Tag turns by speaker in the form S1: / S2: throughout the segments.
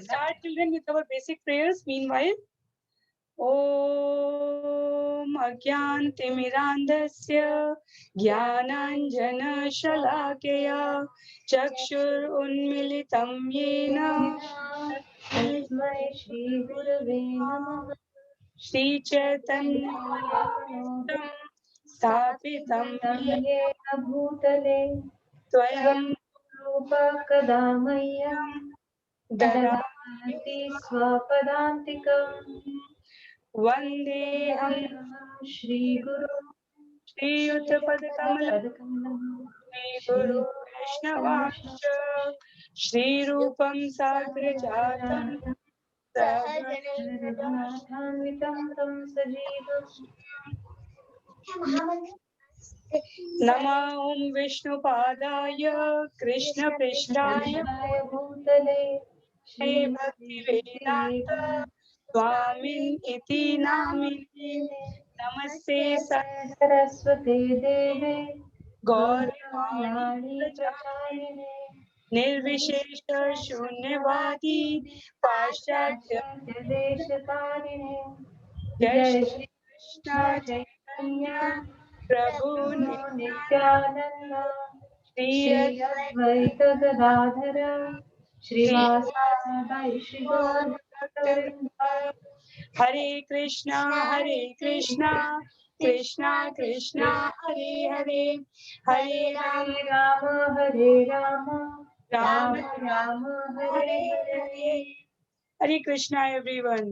S1: start, children, with our basic prayers. Meanwhile, Om Agyantimirandasya Jnananjana Chakshur Unmilitam Yena
S2: तस्मै श्रीगुरवे नमः।
S1: Shri Chaitanya Sthapitam
S2: येन भूतले
S1: Swayam
S2: रूप कदा मह्यं
S1: Dada
S2: ददाति स्वपदान्तिकम्।
S1: Vandeham
S2: श्रीगुरु
S1: Shri Yuttapadakamal
S2: पदकमलं
S1: Shri Guru Vaishnavascha Shri Rupam Sagrajatam
S2: रघुनाथान्वितं तं सजीवम्।
S1: Nama Om Vishnu Padaya Krishna Prishtaya
S2: कृष्णाय भूतले
S1: Bhakti Vedanta Swamin Iti Namini Namaste
S2: सरस्वते देवे
S1: Gaurvani
S2: गौरवाणी प्रचारिणे
S1: Nirvishesha Shunyavadi Paschatya
S2: देशतारिणे
S1: Jai
S2: जय
S1: Shri
S2: Shri
S1: Krishna
S2: Krishna
S1: Chaitanya
S2: Chaitanya
S1: Prabhu
S2: Nityanand
S1: Shri
S2: Shri Advaita Gadadhar श्रीवासादि Shri Gaur भक्तवृंद।
S1: Hare Krishna Krishna Krishna Hare Hare Hare Ram
S2: Hare Ram Hare Ram
S1: Ram
S2: Ram Ram Hare Hare.
S1: Hare Krishna, everyone.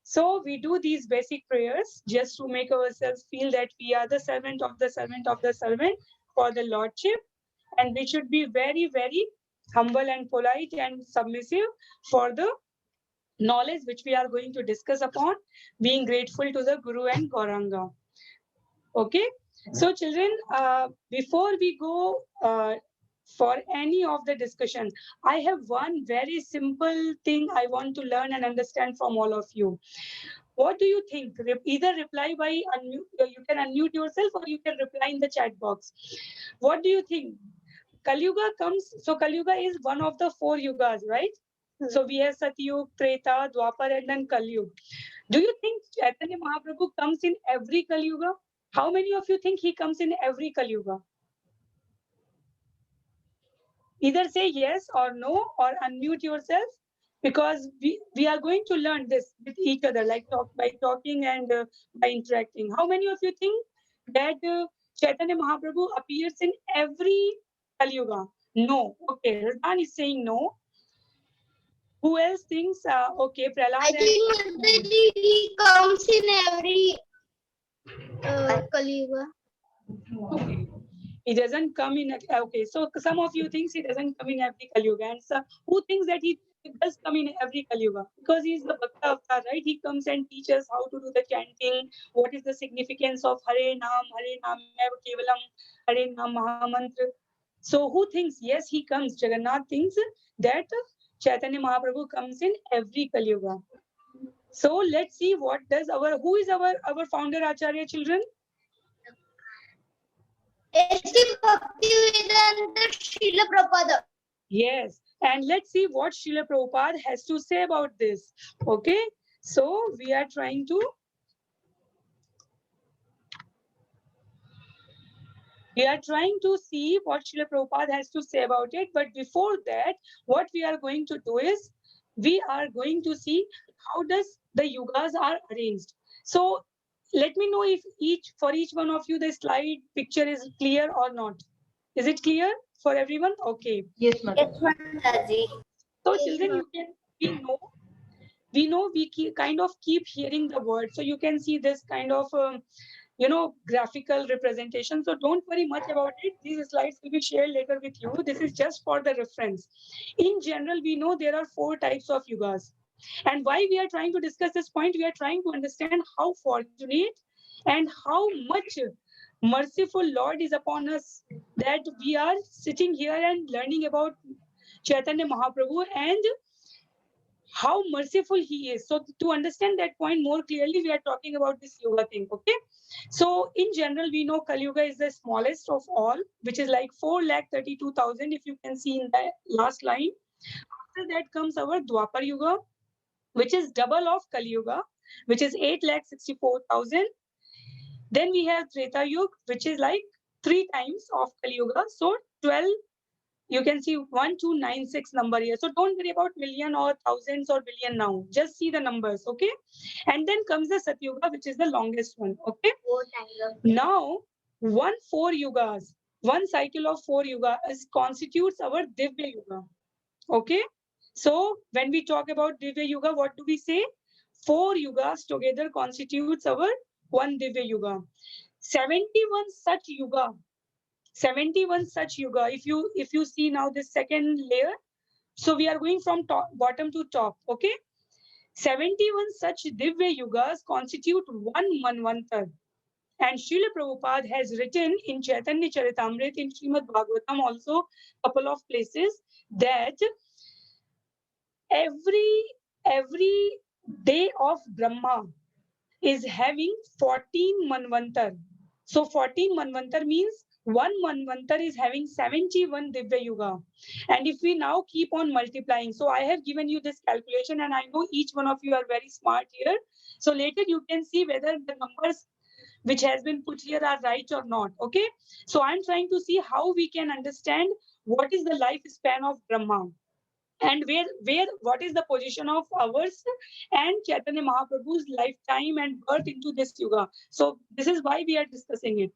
S1: So we do these basic prayers just to make ourselves feel that we are the servant of the servant of the servant for the Lordship, and we should be very, very humble and polite and submissive for the knowledge which we are going to discuss upon, being grateful to the Guru and Gauranga. Okay, so children, before we go for any of the discussion, I have one very simple thing I want to learn and understand from all of you. What do you think? Either reply by you can unmute yourself, or you can reply in the chat box. What do you think? Kali Yuga comes, so Kali Yuga is one of the four yugas, right? So we have Satyug, Treta, Dwapar, and then Kali Yuga. Do you think Chaitanya Mahaprabhu comes in every Kali Yuga? How many of you think he comes in every Kali Yuga? Either say yes or no, or unmute yourself, because we are going to learn this with each other, like by talking and by interacting. How many of you think that Chaitanya Mahaprabhu appears in every Kali Yuga? No. Okay, Radhan is saying no. Who else thinks? Okay, Prahlad.
S3: I think Mataji, he comes in every Kali Yuga.
S1: Okay. He doesn't come in. Okay, so some of you thinks he doesn't come in every Kali Yuga, and so who thinks that he does come in every Kali Yuga? Because he is the Bhakta Avatar, right? He comes and teaches how to do the chanting. What is the significance of Hare Nam Eva Kevalam, Hare Nam Mahamantra? So who thinks? Yes, he comes. Jagannath thinks that Chaitanya Mahaprabhu comes in every Kali Yuga. So let's see what does who is our founder Acharya, children?
S3: S.T. Bhaktivedanta Srila Prabhupada.
S1: Yes, and let's see what Srila Prabhupada has to say about this. Okay, so we are trying to see what Srila Prabhupada has to say about it. But before that, what we are going to do is we are going to see how does the yugas are arranged. So let me know if for each one of you the slide picture is clear or not. Is it clear for everyone? Okay.
S2: Yes, Mataji.
S3: Mataji.
S1: So children, we know we kind of keep hearing the word, so you can see this kind of graphical representation. So don't worry much about it. These slides will be shared later with you. This is just for the reference. In general, we know there are 4 types of yugas, and why we are trying to discuss this point, we are trying to understand how fortunate and how much merciful Lord is upon us, that we are sitting here and learning about Chaitanya Mahaprabhu and how merciful he is. So to understand that point more clearly, we are talking about this yoga thing. Okay. So in general, we know Kali Yuga is the smallest of all, which is like 4,32,000. If you can see in the last line, after after that comes our Dwapar Yuga, which is double of Kali Yuga, which is 8,64,000. Then we have Treta Yuga, which is like 3 times of Kali Yuga. So 12, you can see 1296 number here. So don't worry about million or thousands or billion now. Just see the numbers, okay? And then comes the Satyuga, which is the longest one, okay? Now, 4 yugas, one cycle of 4 yugas constitutes our Divya Yuga, okay? So when we talk about Divya Yuga, what do we say? 4 yugas together constitutes our one Divya Yuga. 71 such yuga, 71 such yuga. If you see now this second layer, so we are going from bottom to top, okay? 71 such Divya yugas constitute one Manvantar. And Srila Prabhupada has written in Chaitanya Charitamrita, in Srimad Bhagavatam also, couple of places, that every day of Brahma is having 14 Manvantar. So 14 Manvantar means one Manvantar is having 71 Divya Yuga. And if we now keep on multiplying, so I have given you this calculation and I know each one of you are very smart here. So later you can see whether the numbers which has been put here are right or not, okay? So I'm trying to see how we can understand what is the lifespan of Brahma and what is the position of ours and Chaitanya Mahaprabhu's lifetime and birth into this yuga. So this is why we are discussing it.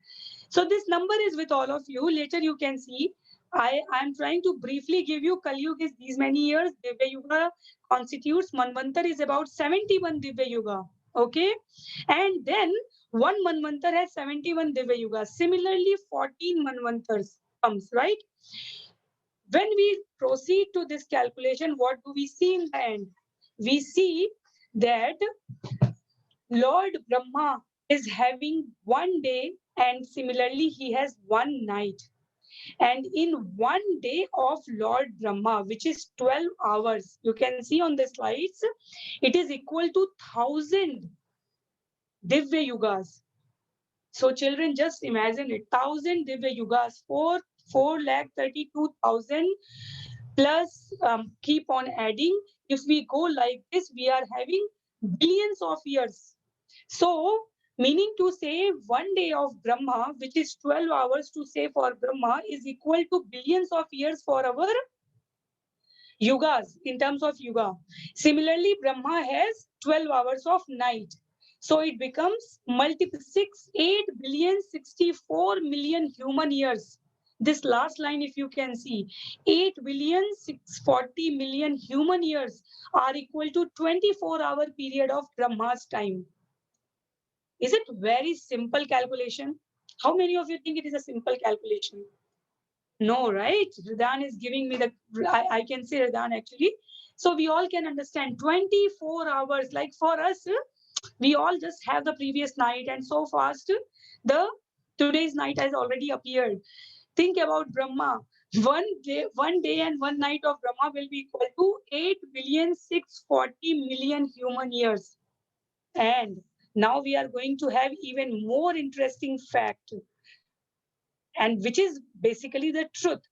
S1: So this number is with all of you. Later you can see. I'm trying to briefly give you Kali Yuga is these many years. Divya Yuga constitutes Manvantar is about 71 Divya Yuga. Okay, and then one Manvantar has 71 Divya Yugas. Similarly, 14 Manvantars comes, right? When we proceed to this calculation, what do we see in the end? We see that Lord Brahma is having one day and similarly he has one night. And in one day of Lord Brahma, which is 12 hours, you can see on the slides, it is equal to 1,000 Divya Yugas. So children, just imagine it, 1,000 Divya Yugas, 4,32,000 plus keep on adding. If we go like this, we are having billions of years. So meaning to say one day of Brahma, which is 12 hours to say for Brahma, is equal to billions of years for our yugas in terms of yuga. Similarly, Brahma has 12 hours of night. So it becomes multiple 8,064,000,000 human years. This last line, if you can see, 8,640,000,000 human years are equal to 24-hour period of Brahma's time. Is it very simple calculation? How many of you think it is a simple calculation? No, right? Ridan is giving me I can say Ridan actually. So we all can understand 24 hours, like for us, we all just have the previous night and so fast today's night has already appeared. Think about Brahma. One day and one night of Brahma will be equal to 8,640,000,000 human years. And now we are going to have even more interesting fact, and which is basically the truth.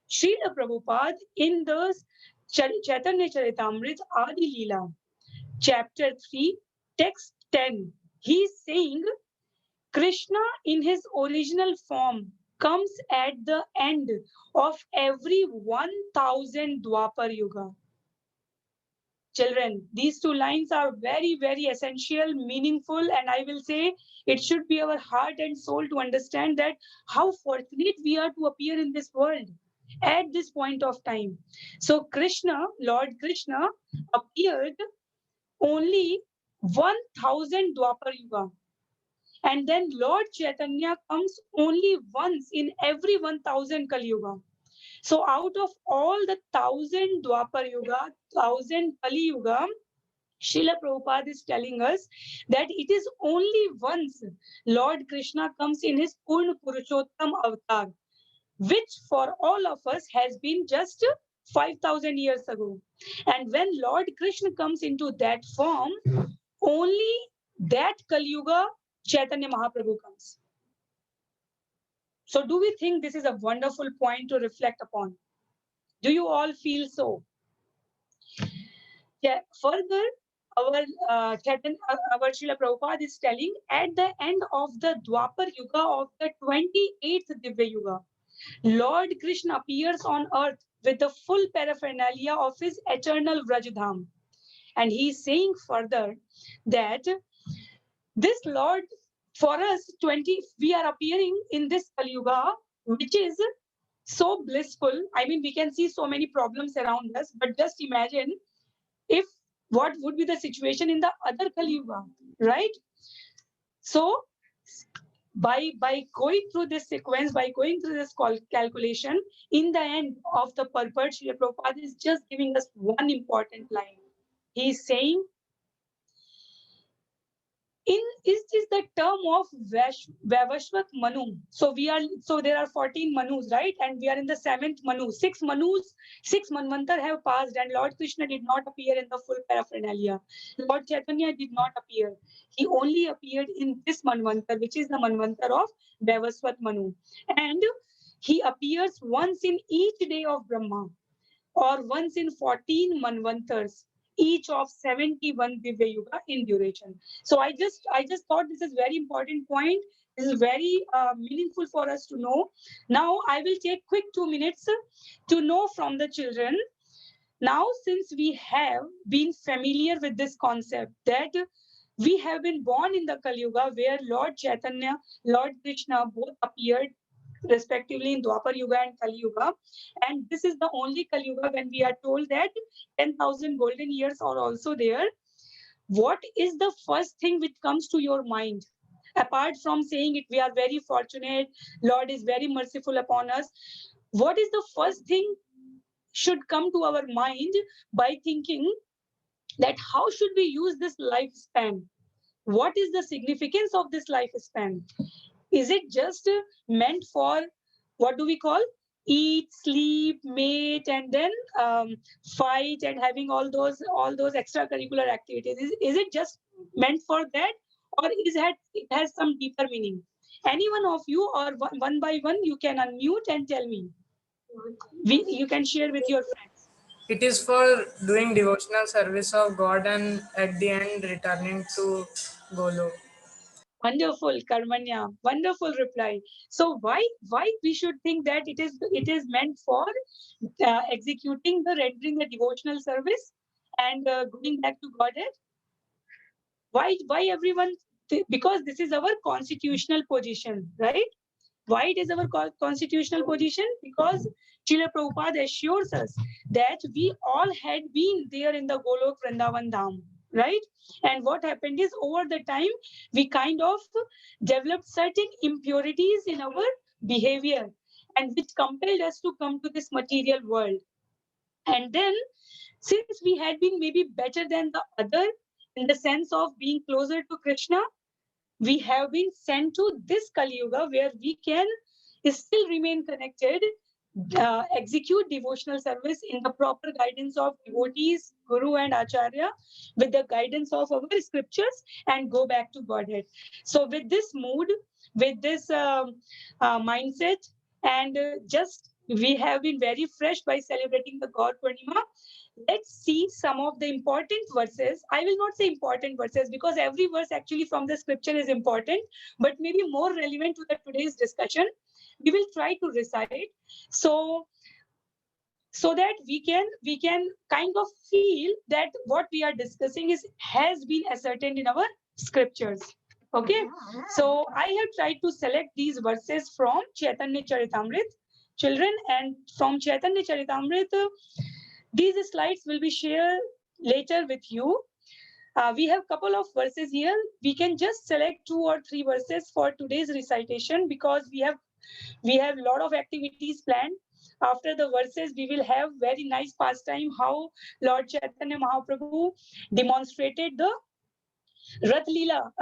S1: Srila Prabhupada in the Chaitanya Charitamrita Adi Leela, chapter 3, text 10, he is saying Krishna in his original form comes at the end of every 1,000 Dwapar Yuga. Children, these two lines are very, very essential, meaningful, and I will say it should be our heart and soul to understand that how fortunate we are to appear in this world at this point of time. So Krishna, Lord Krishna, appeared only 1,000 Dwapar Yuga. And then Lord Chaitanya comes only once in every 1,000 Kali Yuga. So out of all the 1,000 Dwapar Yuga, 1,000 Kali Yuga, Srila Prabhupada is telling us that it is only once Lord Krishna comes in his Purna Purushottam avatar, which for all of us has been just 5,000 years ago. And when Lord Krishna comes into that form, only that Kali Yuga, Chaitanya Mahaprabhu comes. So do we think this is a wonderful point to reflect upon? Do you all feel so? Further, our our Srila Prabhupada is telling at the end of the Dwapar Yuga of the 28th Divya Yuga, Lord Krishna appears on earth with the full paraphernalia of his eternal Vrajadham. And he is saying further that this Lord, for us, we are appearing in this Kali Yuga, which is so blissful. I mean, we can see so many problems around us, but just imagine if what would be the situation in the other Kali Yuga, right? So by going through this sequence, by going through this calculation, in the end of the purport, Srila Prabhupada is just giving us one important line. He is saying, is the term of Vaivashvak Manu. So there are 14 Manus, right? And we are in the 7th Manu. 6 Manus, 6 Manvantar have passed, and Lord Krishna did not appear in the full paraphernalia. Lord Chaitanya did not appear. He only appeared in this Manvantar, which is the Manvantar of Vaivasvat Manu. And he appears once in each day of Brahma, or once in 14 Manvantars, each of 71 Divya Yuga in duration. So I just thought this is very important point. This is very meaningful for us to know. Now I will take quick 2 minutes to know from the children. Now, since we have been familiar with this concept that we have been born in the Kali Yuga where Lord Chaitanya, Lord Krishna both appeared respectively in Dwapar Yuga and Kali Yuga. And this is the only Kali Yuga when we are told that 10,000 golden years are also there. What is the first thing which comes to your mind? Apart from saying it, we are very fortunate, Lord is very merciful upon us. What is the first thing should come to our mind by thinking that how should we use this lifespan? What is the significance of this lifespan? Is it just meant for, what do we call, eat, sleep, mate, and then fight and having all those extracurricular activities? Is it just meant for that, or it has some deeper meaning? Any one of you, or one by one, you can unmute and tell me. You can share with your friends.
S4: It is for doing devotional service of God and at the end returning to Golok.
S1: Wonderful, Karmanya. Wonderful reply. So why we should think that it is meant for executing rendering the devotional service and going back to Godhead? Why everyone? Because this is our constitutional position, right? Why it is our constitutional position? Because Srila Prabhupada assures us that we all had been there in the Golok Vrindavan Dham, right? And what happened is, over the time, we kind of developed certain impurities in our behavior, and which compelled us to come to this material world. And then, since we had been maybe better than the other in the sense of being closer to Krishna, we have been sent to this Kali Yuga where we can still remain connected, execute devotional service in the proper guidance of devotees, Guru and Acharya, with the guidance of our scriptures, and go back to Godhead. So with this mood, with this mindset, and just we have been very fresh by celebrating the God Purnima. Let's see some of the important verses. I will not say important verses because every verse actually from the scripture is important, but maybe more relevant to the today's discussion. We will try to recite so that we can kind of feel that what we are discussing has been ascertained in our scriptures. Okay, so I have tried to select these verses from Chaitanya Charitamrita, children, and from Chaitanya Charitamrita, these slides will be shared later with you. We have a couple of verses here. We can just select 2 or 3 verses for today's recitation because we have a lot of activities planned. After the verses, we will have very nice pastime how Lord Chaitanya Mahaprabhu demonstrated the Jagannath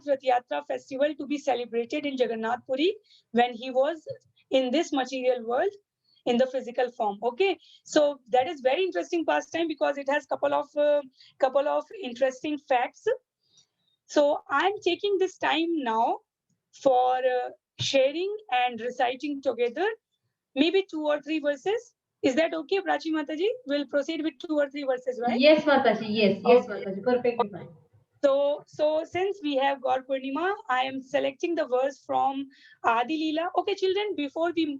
S1: Rath Yatra festival to be celebrated in Jagannath Puri when he was in this material world in the physical form. Okay, so that is very interesting pastime because it has couple of interesting facts. So I'm taking this time now for sharing and reciting together maybe 2 or 3 verses. Is that okay, Prachi Mataji? We'll proceed with 2 or 3 verses, right?
S2: Yes, Mataji. Yes, yes,
S1: Okay.
S2: Mataji. Perfectly fine.
S1: So since we have Gaur Purnima, I am selecting the verse from Adi Leela. Okay, children, before we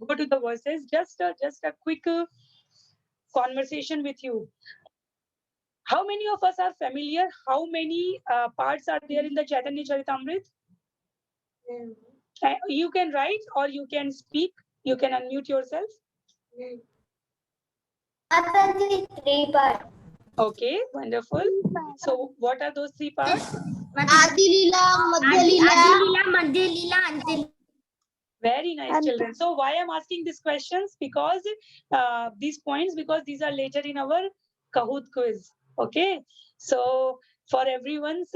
S1: go to the verses, just a quick conversation with you. How many of us are familiar? How many parts are there in the Chaitanya Charitamrita? You can write or you can speak. You can unmute yourself.
S3: Mataji, 3 parts.
S1: Okay, wonderful. So what are those 3 parts?
S3: Adi Leela, Madhya Leela, Madhya Leela, Antil.
S1: Very nice, children. So why I'm asking these questions? Because these points, because these are later in our Kahoot quiz. Okay. So for everyone's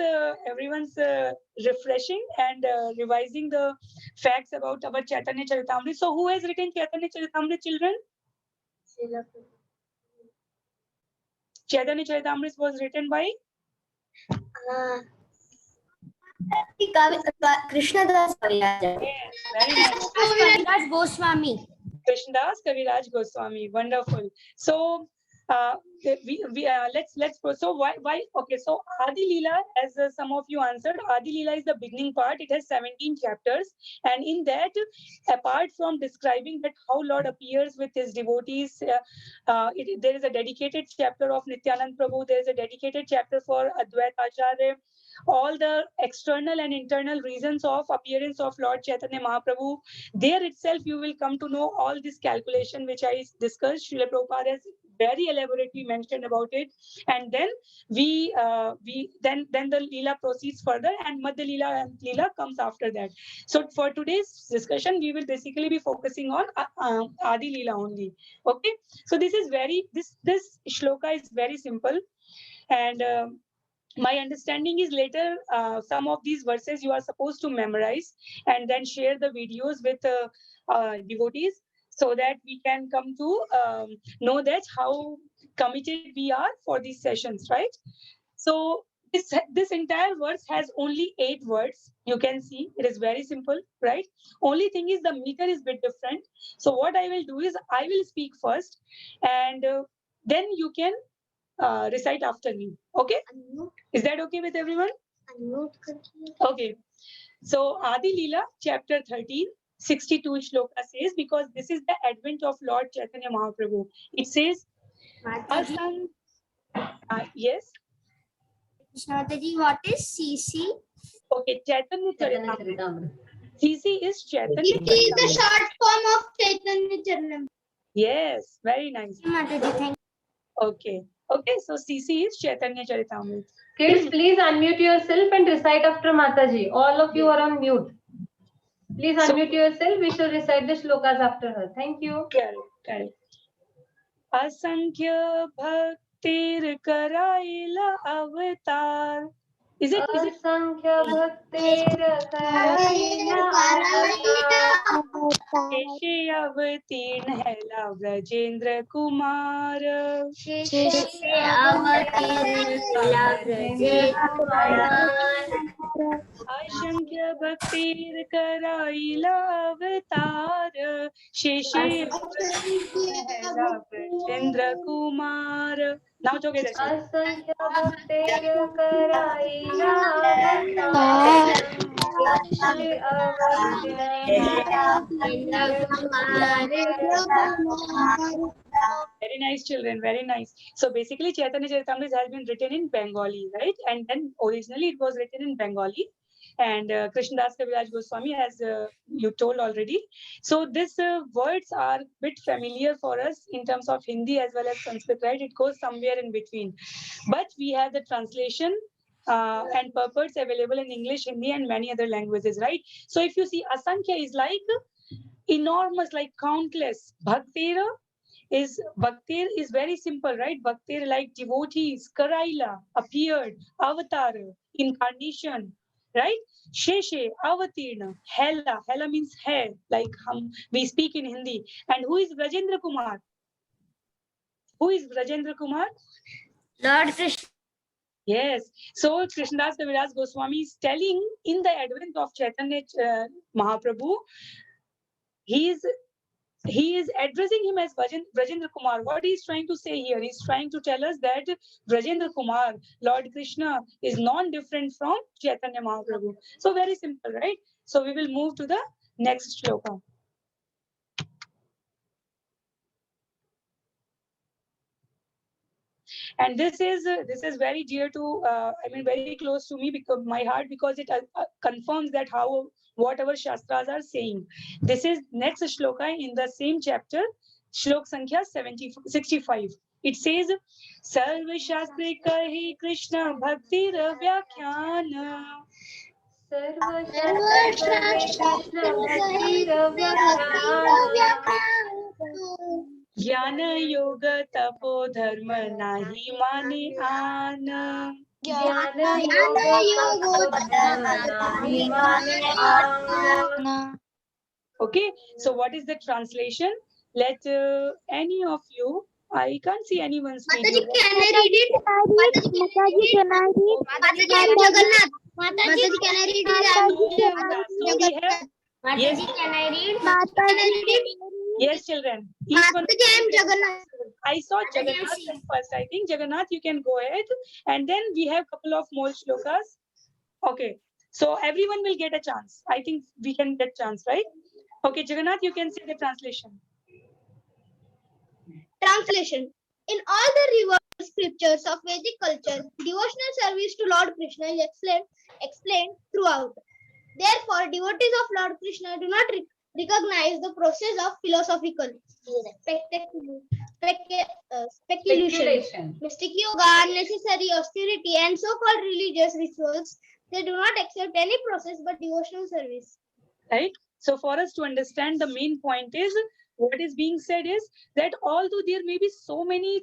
S1: refreshing and revising the facts about our Chaitanya Charitamrita. So who has written Chaitanya Charitamrita, children? Chaitanya Charitamrita was written by
S3: Krishnadas Kaviraj.
S1: Yes, very nice.
S3: Kaviraj Goswami.
S1: Krishnadas Kaviraj Goswami. Wonderful. So let's go. So why okay, so Adi Leela, as some of you answered, Adi Leela is the beginning part. It has 17 chapters, and in that, apart from describing that how Lord appears with his devotees, there is a dedicated chapter of Nityanand Prabhu. There is a dedicated chapter for Advaita Acharya. All the external and internal reasons of appearance of Lord Chaitanya Mahaprabhu. There itself, you will come to know all this calculation which I discussed. Srila Prabhupada has very elaborately mentioned about it, and then then the Leela proceeds further, and Madhya Leela and Leela comes after that. So for today's discussion, we will basically be focusing on Adi Leela only. Okay, so this shloka is very simple, and my understanding is later some of these verses you are supposed to memorize and then share the videos with devotees so that we can come to know that how committed we are for these sessions, right? So this entire verse has only 8 words. You can see it is very simple, right? Only thing is the meter is bit different. So what I will do is I will speak first, and then you can recite after me. Okay? Is that okay with everyone? Okay. So Adi Leela, chapter 13, 62 shloka says, because this is the advent of Lord Chaitanya Mahaprabhu. It says, Asam. Yes.
S3: Mataji, what is CC?
S1: Okay, Chaitanya
S2: Chaitanya
S1: Charitamrita.
S2: Charitamrita.
S1: CC is Chaitanya
S3: It is the
S1: Charitamrita.
S3: short form of Chaitanya Charanam.
S1: Yes, very nice.
S3: Mataji, thank
S1: Okay. Okay, so CC is Chaitanya Charitamrita.
S2: Kids, please unmute yourself and recite after Mataji. All of you are on mute. Please
S1: So-
S2: unmute yourself. We shall recite the shlokas after her. Thank you.
S1: Correct. Asankhya bhaktir karaila avatar. Is it?
S2: Asankhya bhaktir karaila
S1: शेषे अवतीर्ण है लाभ ब्रजेंद्र कुमार असंख्य भक्तिर कराइला अवतार शेषे अवतीर्ण है लाभ ब्रजेंद्र कुमार. Now together.
S2: असंख्य भक्तिर कराइला
S1: Very nice, children. Very nice. So basically, Chaitanya Charitamrita has been written in Bengali, right? And then originally it was written in Bengali. And Krishnadas Kaviraj Goswami, as you told already. So these words are a bit familiar for us in terms of Hindi as well as Sanskrit, right? It goes somewhere in between. But we have the translation and purports available in English, Hindi, and many other languages, right? So if you see, Asankhya is like enormous, like countless. Bhaktir is very simple, right? Bhaktir like devotees, Karaila, appeared, avatar, incarnation, right? Sheshe, avatirna, Hela means hair, like we speak in Hindi. And who is Brajendra Kumar? Who is Brajendra Kumar?
S3: Lord Krishna.
S1: Yes. So Krishnadas Kaviraj Goswami is telling in the advent of Chaitanya Mahaprabhu, he is he is addressing him as Brajendra Kumar. What he's trying to say here, he's trying to tell us that Brajendra Kumar, Lord Krishna, is non-different from Chaitanya Mahaprabhu. So very simple, right? So we will move to the next shloka. And this is very dear to very close to me, because my heart, because it confirms that how whatever shastras are saying. This is next shloka in the same chapter, shlok sankhya 65. It says, Sarva Shastre Kahi Krishna Bhakti Ravyakhyana Jnana Yoga Tapo Dharma Nahi Mane Ana. Okay, so what is the translation? Let any of you, I can't see anyone's video.
S3: Mataji, can I read it? Mataji, can I read? Mataji, I'm Jagannath. Mataji, can I read it?
S1: So we have, yes,
S2: Can I read?
S3: Can I read it?
S1: yes, children. Each one,
S3: Mataji, I'm Jagannath.
S1: I saw Jagannath first. I think Jagannath, you can go ahead, and then we have couple of more shlokas. Okay, so everyone will get a chance. I think we can get chance, right? Okay, Jagannath, you can say the translation.
S3: Translation. In all the revered scriptures of Vedic culture, devotional service to Lord Krishna is explained throughout. Therefore, devotees of Lord Krishna do not recognize the process of philosophical speculation, mystic yoga, unnecessary austerity, and so-called religious rituals. They do not accept any process but devotional service.
S1: Right? So for us to understand, the main point is, what is being said is that although there may be so many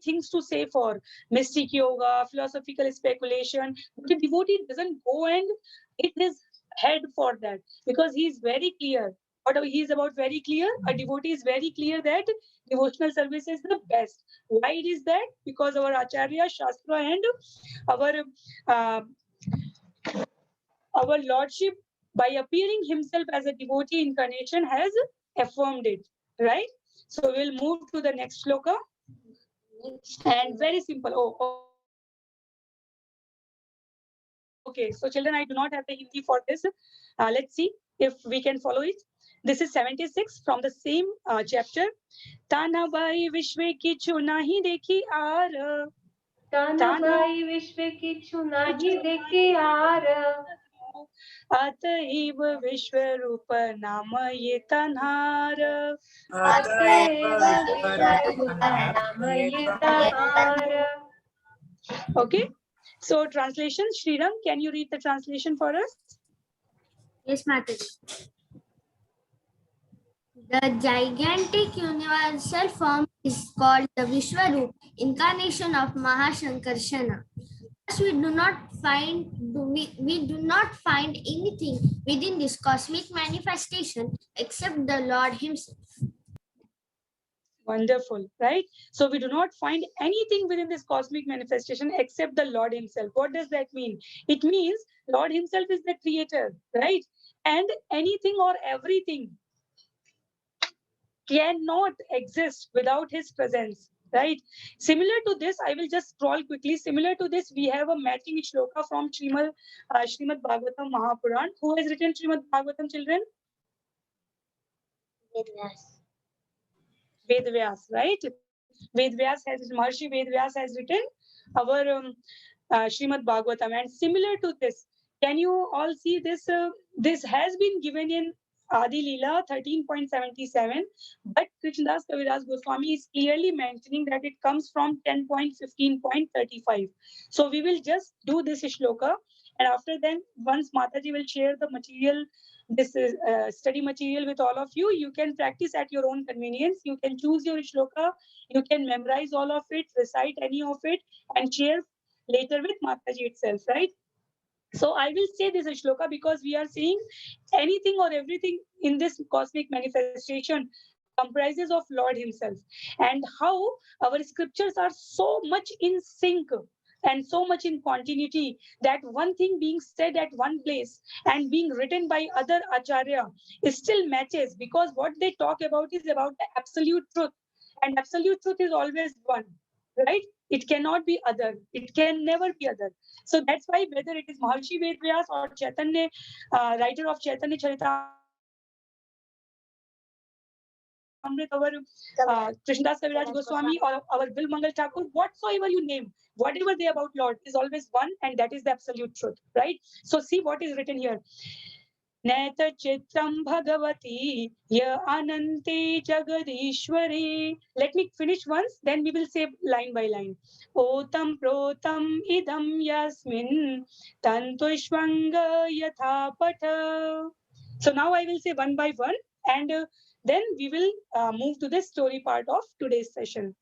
S1: things to say for mystic yoga, philosophical speculation, the devotee doesn't go and hit his head for that, because he is very clear. What he is about very clear, a devotee is very clear that devotional service is the best. Why it is that? Because our Acharya, Shastra, and uh, our Lordship, by appearing himself as a devotee incarnation, has affirmed it, right? So we'll move to the next shloka. And very simple. Okay, so children, I do not have the Hindi for this. Let's see if we can follow it. This is 76 from the same chapter. Tana bai vishwe kichu nahi dekhi aar.
S2: तानाबाई विश्व की छुनाही देखी are
S1: अतएव विश्व रूप नाम ये तन्हार. Okay, so translation, Sriram, can you read the translation for us?
S3: Yes, Mataji. The gigantic universal form is called the Vishwarup, incarnation of Mahashankarshana. Thus, we do not find anything within this cosmic manifestation except the Lord Himself.
S1: Wonderful, right? So we do not find anything within this cosmic manifestation except the Lord Himself. What does that mean? It means Lord Himself is the creator, right? And anything or everything cannot exist without His presence, right? Similar to this, I will just scroll quickly. Similar to this, we have a matching shloka from Srimad Bhagavatam Mahapuran. Who has written Srimad Bhagavatam, children? Vedvyas, right? Vedvyas has, Maharshi Vedvyas has written our Srimad Bhagavatam. And similar to this, can you all see this? This has been given in Adi Leela 13.77, but Krishnadas Kaviraj Goswami is clearly mentioning that it comes from 10.15.35. So we will just do this shloka, and after then, once Mataji will share the material, this is study material with all of you, you can practice at your own convenience. You can choose your shloka, you can memorize all of it, recite any of it, and share later with Mataji itself, right? So I will say this shloka because we are seeing anything or everything in this cosmic manifestation comprises of Lord Himself, and how our scriptures are so much in sync, and so much in continuity that one thing being said at one place and being written by other acharya is still matches, because what they talk about is about the absolute truth, and absolute truth is always one, right? It cannot be other, it can never be other. So that's why whether it is Maharshi Ved Vyas or Chaitanya, writer of Chaitanya Charitamrita, our Krishnadas Kaviraj Goswami, or our Bilmangal Thakur, whatsoever you name, whatever they about Lord is always one, and that is the absolute truth, right? So see what is written here. Neta chitram bhagavati ya anante jagadishwari. Let me finish once, then we will say line by line. Otam protam idam yasmin tantushvanga yatha patha. So now I will say one by one, and then we will move to the story part of today's session.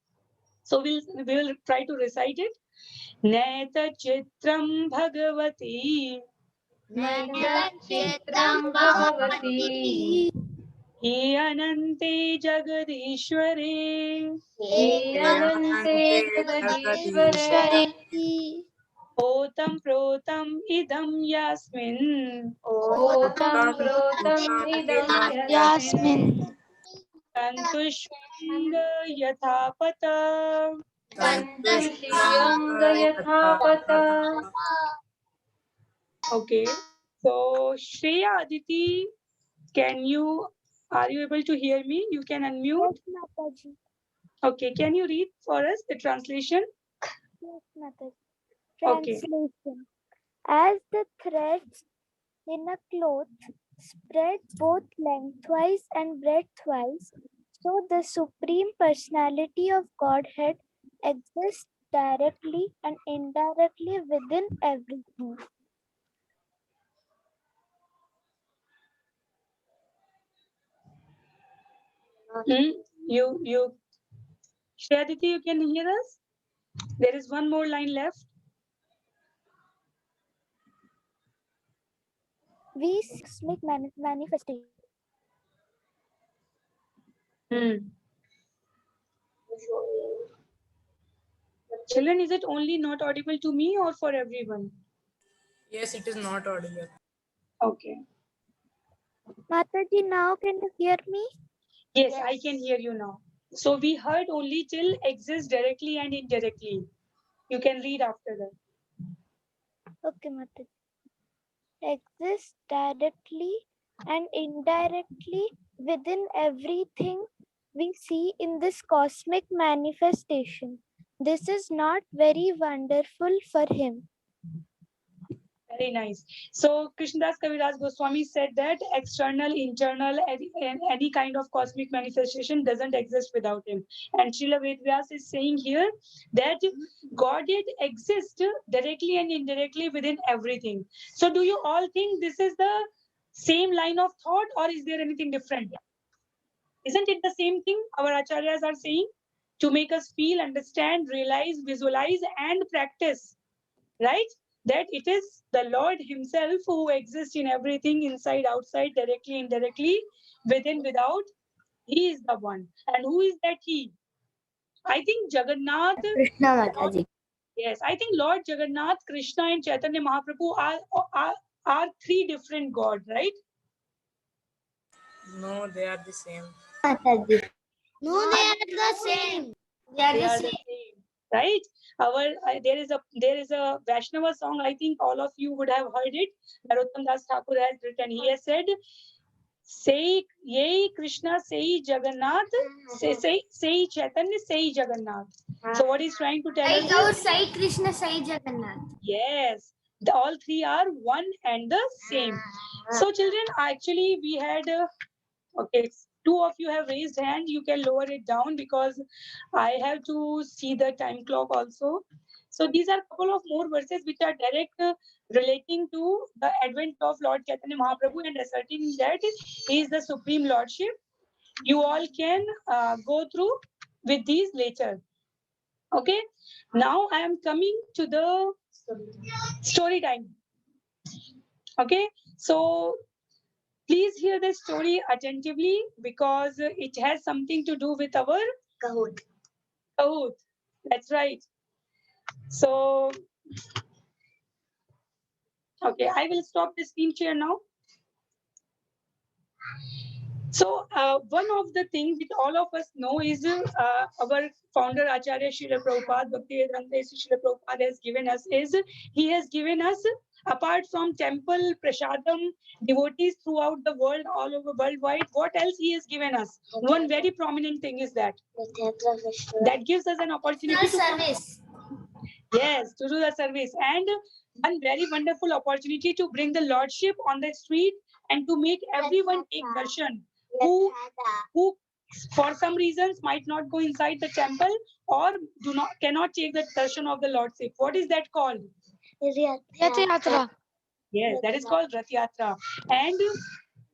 S1: So we will try to recite it. Neta chitram bhagavati
S2: Nayachitram bhavati
S1: He anante jagadishware
S2: Anante Jagadishware
S1: Otam protam idam yasmin
S2: Otam Protam Idam Yasmin
S1: Santushvanga yathapata.
S2: Tantushiyanga Yathapata.
S1: Okay. So Shreya Aditi, are you able to hear me? You can unmute.
S5: Yes, Mataji.
S1: Okay. Can you read for us the translation?
S5: Yes, Mataji.
S1: Okay.
S5: Translation. As the threads in a cloth spread both lengthwise and breadthwise, so the Supreme Personality of Godhead exists directly and indirectly within everything.
S1: Shreya Aditi, you can hear us? There is one more line left.
S5: We see cosmic manifestation.
S1: Children, is it only not audible to me or for everyone?
S4: Yes, it is not audible.
S1: Okay.
S5: Mataji, now can you hear me?
S1: Yes, I can hear you now. So we heard only till exists directly and indirectly. You can read after that.
S5: Okay, Mataji. Exists directly and indirectly within everything we see in this cosmic manifestation. This is not very wonderful for him.
S1: Very nice. So Krishnadas Kaviraj Goswami said that external, internal, any kind of cosmic manifestation doesn't exist without him. And Srila Vedvyas is saying here that Godhead exists directly and indirectly within everything. So do you all think this is the same line of thought, or is there anything different? Isn't it the same thing our acharyas are saying? To make us feel, understand, realize, visualize, and practice, right? That it is the Lord Himself who exists in everything, inside, outside, directly, indirectly, within, without. He is the one. And who is that He? I think Jagannath.
S6: Krishna Mataji.
S1: Yes, I think Lord Jagannath, Krishna, and Chaitanya Mahaprabhu are three different gods, right?
S4: No, they are the same.
S6: Mataji.
S3: No, they are the same.
S1: They are the same, right? There is a Vaishnava song. I think all of you would have heard it. Narottam Das Thakur has written. He has said, "Say Yei Krishna, say Jagannath, say Chaitanya, say Jagannath." So what he's trying to tell us is,
S3: Sai Krishna, Sai Jagannath.
S1: yes, all three are one and the same. So children, actually we had okay, two of you have raised hand. You can lower it down because I have to see the time clock also. So these are a couple of more verses which are direct relating to the advent of Lord Chaitanya Mahaprabhu and asserting that he is the supreme lordship. You all can go through with these later. Okay. Now I am coming to the story time. Okay. So please hear the story attentively because it has something to do with our
S6: Kahoot.
S1: Kahoot. That's right. So, okay, I will stop the screen share now. So one of the things which all of us know is our founder Acharya Srila Prabhupada, Bhaktivedanta Srila Prabhupada has given us is he has given us, apart from temple prasadam devotees throughout the world, all over worldwide, what else he has given us? One very prominent thing is that gives us an opportunity to
S6: service.
S1: yes, to do the service, and one very wonderful opportunity to bring the Lordship on the street and to make everyone take darshan who for some reasons might not go inside the temple or cannot take the darshan of the Lordship. What is that called?
S5: Yatra.
S1: Yes, that is called Rath Yatra. And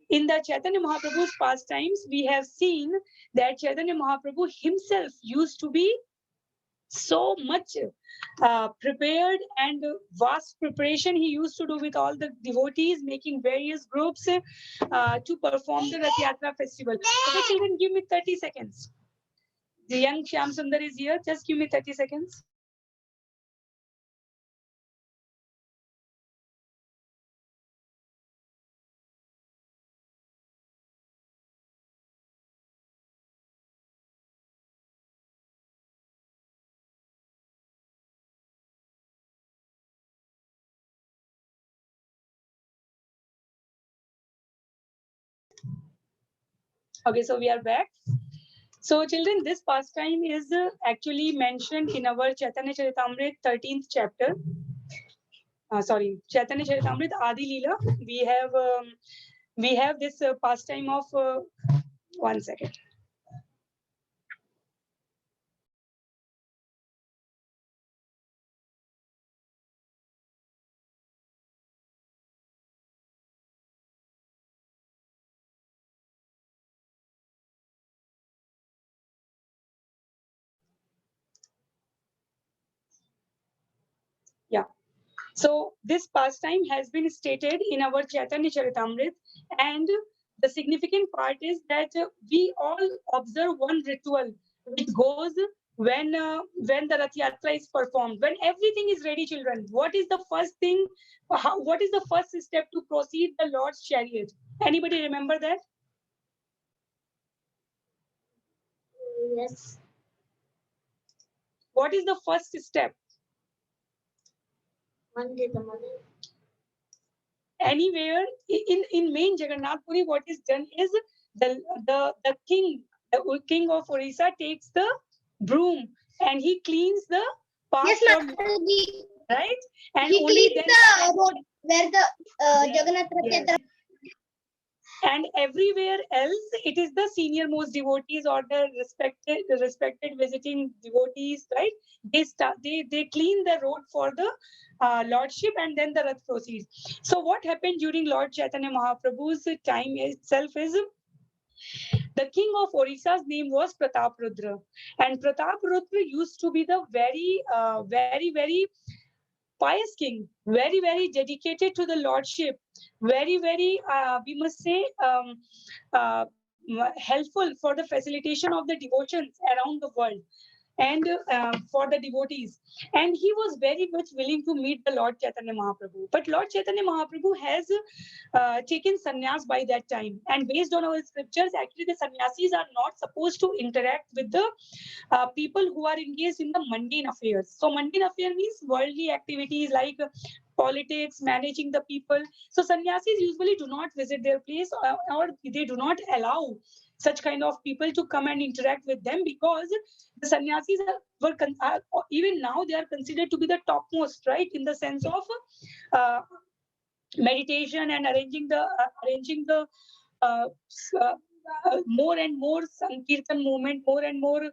S1: in the Chaitanya Mahaprabhu's pastimes, we have seen that Chaitanya Mahaprabhu himself used to be so much prepared, and vast preparation he used to do with all the devotees, making various groups to perform the Rath Yatra festival. Okay, children, give me 30 seconds. The young Shyam Sundar is here. Just give me 30 seconds. Okay, so we are back. So children, this pastime is actually mentioned in our Chaitanya Charitamrita 13th chapter. Sorry, Chaitanya Charitamrita Adi Leela. We have this pastime of 1 second. Yeah. So this pastime has been stated in our Chaitanya Charitamrita, and the significant part is that we all observe one ritual which goes when the Rath Yatra is performed. When everything is ready, children, what is the first thing? What is the first step to proceed the Lord's chariot? Anybody remember that?
S6: Yes.
S1: What is the first step?
S6: Monday the morning.
S1: Anywhere in main Jagannath Puri, what is done is the king of Orissa takes the broom and he cleans the path
S3: Yes,
S1: for
S3: Mataji.
S1: right, and
S3: He
S1: only
S3: cleans
S1: then
S3: the road where the
S1: Yes,
S3: Jagannath Rath
S1: yes.
S3: Yatra.
S1: And everywhere else it is the senior most devotees or the respected visiting devotees, right? They clean the road for the lordship, and then the rath proceeds. So what happened during Lord Chaitanya Mahaprabhu's time itself is the king of Orissa's name was Prataprudra, and Prataprudra used to be the very pious king, very dedicated to the lordship, very we must say uh, helpful for the facilitation of the devotions around the world, and for the devotees. And he was very much willing to meet the Lord Chaitanya Mahaprabhu. But Lord Chaitanya Mahaprabhu has taken sannyas by that time. And based on our scriptures, actually the sannyasis are not supposed to interact with the people who are engaged in the mundane affairs. So mundane affair means worldly activities like politics, managing the people. So sannyasis usually do not visit their place, or they do not allow such kind of people to come and interact with them, because the sannyasis even now they are considered to be the topmost, right, in the sense of uh, meditation and arranging the uh, more and more Sankirtan movement, more and more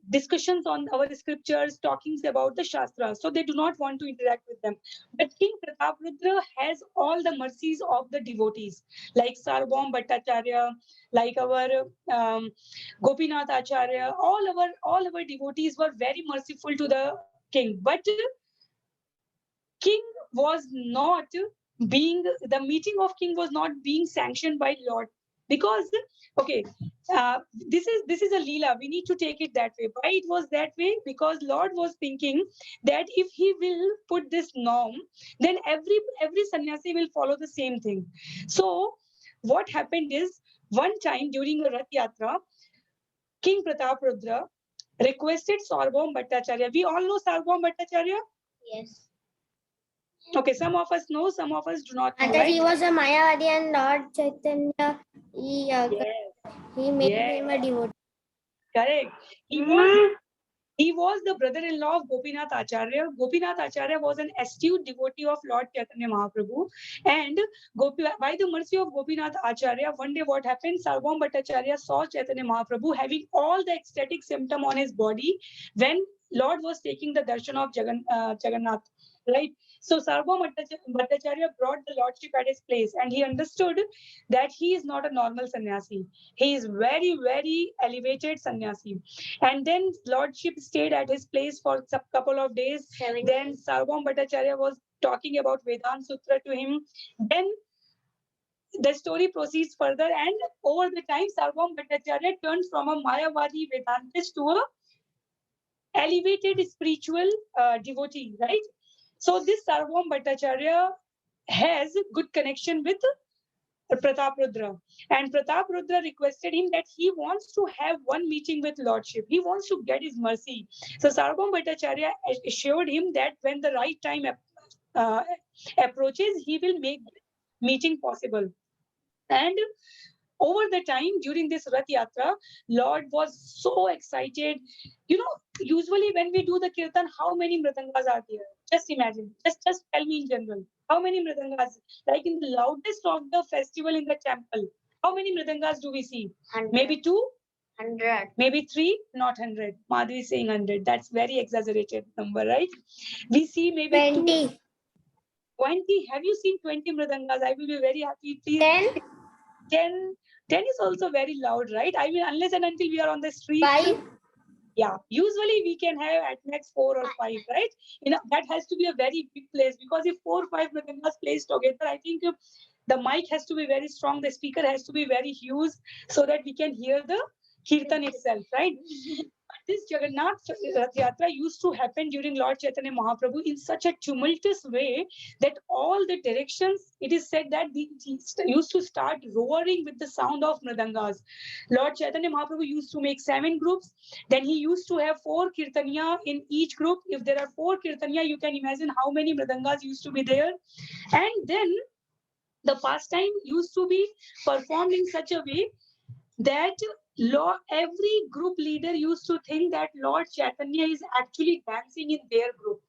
S1: discussions on our scriptures, talking about the Shastras. So they do not want to interact with them. But King Prataprudra has all the mercies of the devotees, like Sarvabhauma Bhattacharya, like our Gopinath Acharya. All our devotees were very merciful to the king. But king was not the meeting of king was not being sanctioned by Lord. Because okay, this is a leela. We need to take it that way. Why it was that way? Because Lord was thinking that if he will put this norm, then every sannyasi will follow the same thing. So what happened is, one time during a Rath Yatra, King Prataprudra requested Sarvabhauma Bhattacharya. We all know Sarvabhauma Bhattacharya.
S3: Yes.
S1: Okay, some of us know, some of us do not know.
S6: Mataji
S1: Right?
S6: was a Mayavadi and Lord Chaitanya, he made him a devotee.
S1: Correct. He was the brother-in-law of Gopinath Acharya. Gopinath Acharya was an astute devotee of Lord Chaitanya Mahaprabhu. And by the mercy of Gopinath Acharya, one day what happened? Sarvabhauma Bhattacharya saw Chaitanya Mahaprabhu having all the ecstatic symptom on his body when Lord was taking the darshan of Jagannath. Right? So Sarvabhauma Bhattacharya brought the Lordship at his place, and he understood that he is not a normal sannyasi. He is very, very elevated sannyasi. And then Lordship stayed at his place for a couple of days. Then Sarvabhauma Bhattacharya was talking about Vedanta Sutra to him. Then the story proceeds further, and over the time, Sarvabhauma Bhattacharya turned from a Mayavadi Vedantist to a elevated spiritual devotee, right? So this Sarvabhauma Bhattacharya has good connection with Prataprudra. And Prataprudra requested him that he wants to have one meeting with Lordship. He wants to get his mercy. So Sarvabhauma Bhattacharya assured him that when the right time approaches, he will make meeting possible. And over the time during this Rath Yatra, Lord was so excited. You know, usually when we do the kirtan, how many mridangas are there? Just imagine. Just tell me in general. How many mridangas? Like in the loudest of the festival in the temple, how many mridangas do we see?
S6: 100.
S1: Maybe 2,
S6: 100.
S1: maybe 3, not 100. Madhvi is saying 100. That's very exaggerated number, right? We see maybe
S6: 20.
S1: 20. Have you seen 20 mridangas? I will be very happy. Please.
S6: 10.
S1: 10 is also very loud, right? I mean, unless and until we are on the street.
S6: 5.
S1: Yeah, usually we can have at max 4 or 5, right? You know, that has to be a very big place, because if 4 or 5 mridangas placed together, I think the mic has to be very strong, the speaker has to be very huge, so that we can hear the kirtan itself, right? This Jagannath Rath Yatra used to happen during Lord Chaitanya Mahaprabhu in such a tumultuous way that all the directions, it is said that he used to start roaring with the sound of mridangas. Lord Chaitanya Mahaprabhu used to make 7 groups. Then he used to have 4 kirtaniya in each group. If there are 4 kirtaniya, you can imagine how many mridangas used to be there. And then the pastime used to be performed in such a way that every group leader used to think that Lord Chaitanya is actually dancing in their group.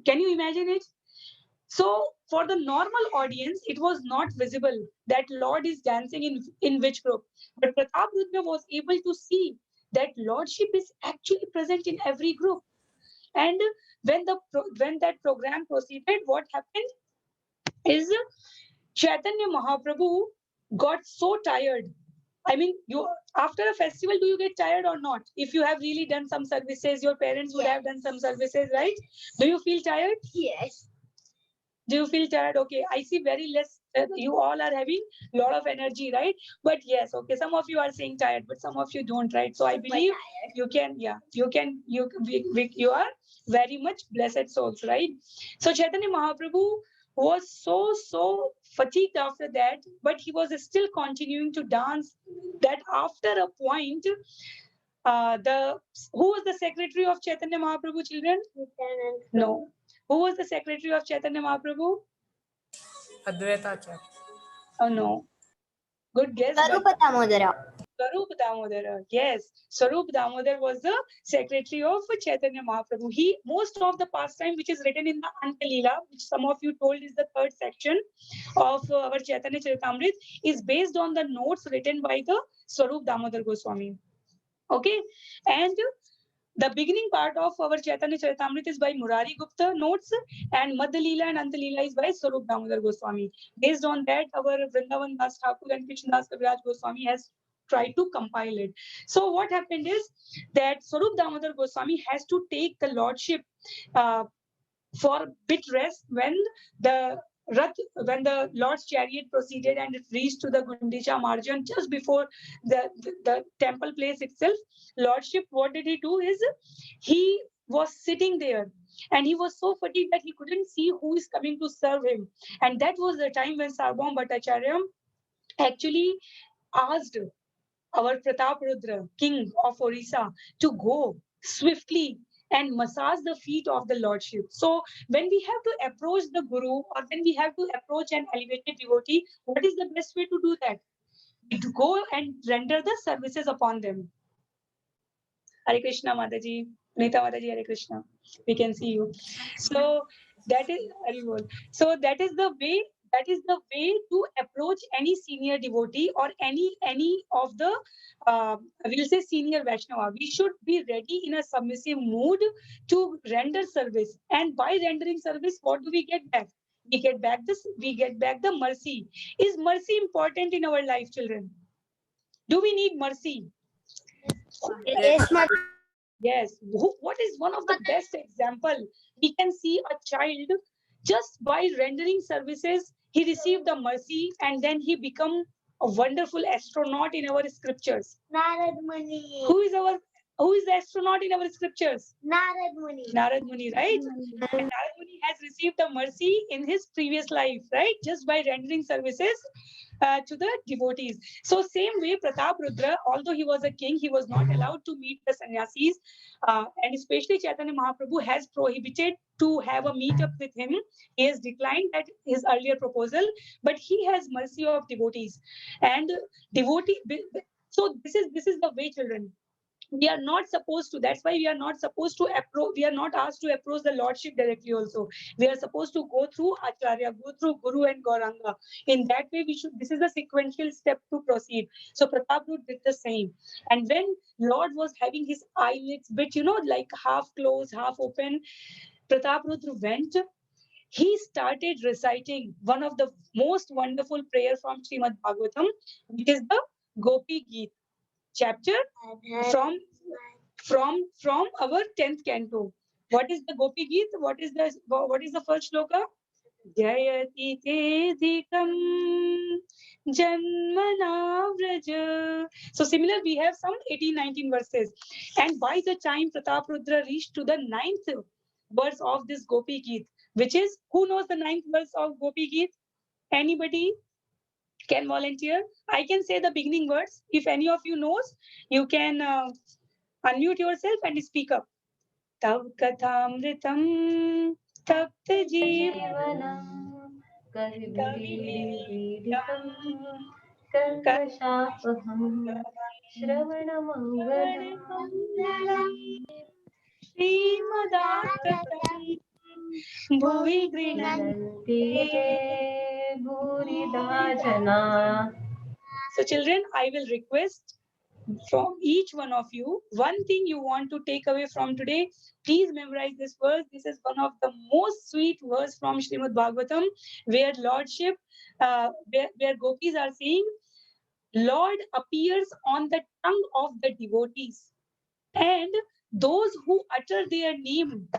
S1: Can you imagine it? So for the normal audience, it was not visible that Lord is dancing in which group. But Prataprudra was able to see that Lordship is actually present in every group. And when that program proceeded, what happened is Chaitanya Mahaprabhu got so tired. I mean, you after a festival, do you get tired or not? If you have really done some services, your parents would have done some services, right? Do you feel tired?
S3: Yes.
S1: Do you feel tired? Okay, I see very less. You all are having a lot of energy, right? But yes, okay, some of you are saying tired, but some of you don't, right? So I believe you can, you are very much blessed souls, right? So Chaitanya Mahaprabhu was so fatigued after that, but he was still continuing to dance. That after a point, who was the secretary of Chaitanya Mahaprabhu, children? No. Who was the secretary of Chaitanya Mahaprabhu?
S4: Advaita Acharya.
S1: Oh no. Good guess. but-
S6: Swarupa Damodara.
S1: Swarup Damodara. Yes. Swarup Damodar was the secretary of Chaitanya Mahaprabhu. Most of the pastime which is written in the Antalila, which some of you told is the 3rd section of our Chaitanya Charitamrit, is based on the notes written by the Swarup Damodar Goswami. Okay. And the beginning part of our Chaitanya Charitamrit is by Murari Gupta notes, and Madhya Leela and Anta Leela is by Swarup Damodar Goswami. Based on that, our Vrindavan Das Thakur and Krishna Das Kaviraj Goswami has tried to compile it. So what happened is that Swarup Damodar Goswami has to take the Lordship for bit rest when the when the Lord's chariot proceeded and it reached to the Gundicha margin just before the temple place itself, Lordship, what did he do is he was sitting there and he was so fatigued that he couldn't see who is coming to serve him. And that was the time when Sarvabhauma Bhattacharya actually asked our Pratap Rudra, king of Orissa, to go swiftly and massage the feet of the Lordship. So when we have to approach the Guru or when we have to approach an elevated devotee, what is the best way to do that? To go and render the services upon them. Hare Krishna, Mataji. Nita Mataji, Hare Krishna. We can see you. So that is Haribol. So that is the way. That is the way to approach any senior devotee or any of the we'll say senior Vaishnava. We should be ready in a submissive mood to render service. And by rendering service, what do we get back? We get back this. We get back the mercy. Is mercy important in our life, children? Do we need mercy?
S6: Yes, Mataji.
S1: Yes. What is one of the best example? We can see a child just by rendering services, he received the mercy and then he become a wonderful astronaut in our scriptures.
S3: Narad Muni.
S1: Who is the astronaut in our scriptures?
S3: Narad Muni.
S1: Narad Muni, right? And Narad Muni has received the mercy in his previous life, right? Just by rendering services to the devotees. So same way, Pratap Rudra, although he was a king, he was not allowed to meet the sannyasis. And especially Chaitanya Mahaprabhu has prohibited to have a meetup with him. He has declined that his earlier proposal, but he has mercy of devotees. And devotee. So this is the way, children. We are not supposed to, that's why we are not supposed to approach, we are not asked to approach the Lordship directly also. We are supposed to go through Acharya, go through Guru and Gauranga. In that way, we should, this is a sequential step to proceed. So Pratap Rudra did the same. And when Lord was having his eyelids bit, like half closed, half open, Pratap Rudra went, he started reciting one of the most wonderful prayer from Srimad Bhagavatam, which is the Gopi Geet chapter from our 10th canto. What is the Gopi Geet? What is the first shloka? Jayati Tedhikam Janmana Vraja. So similar, we have some 18-19 verses. And by the time Pratap Rudra reached to the 9th verse of this Gopi Geet, which is, who knows the 9th verse of Gopi Geet? Anybody can volunteer? I can say the beginning words. If any of you knows, you can unmute yourself and speak up. Tav kathamritam tapta
S2: जीवनम् कविभिरीडितम् कल्मषापहम् श्रवणमङ्गलम्
S1: Srimadattatam bhuvi
S2: गृह्णन्ति ते भूरिदा जना.
S1: So children, I will request from each one of you, one thing you want to take away from today, please memorize this verse. This is one of the most sweet verse from Srimad Bhagavatam, where Lordship, where gopis are saying, Lord appears on the tongue of the devotees. And those who utter their name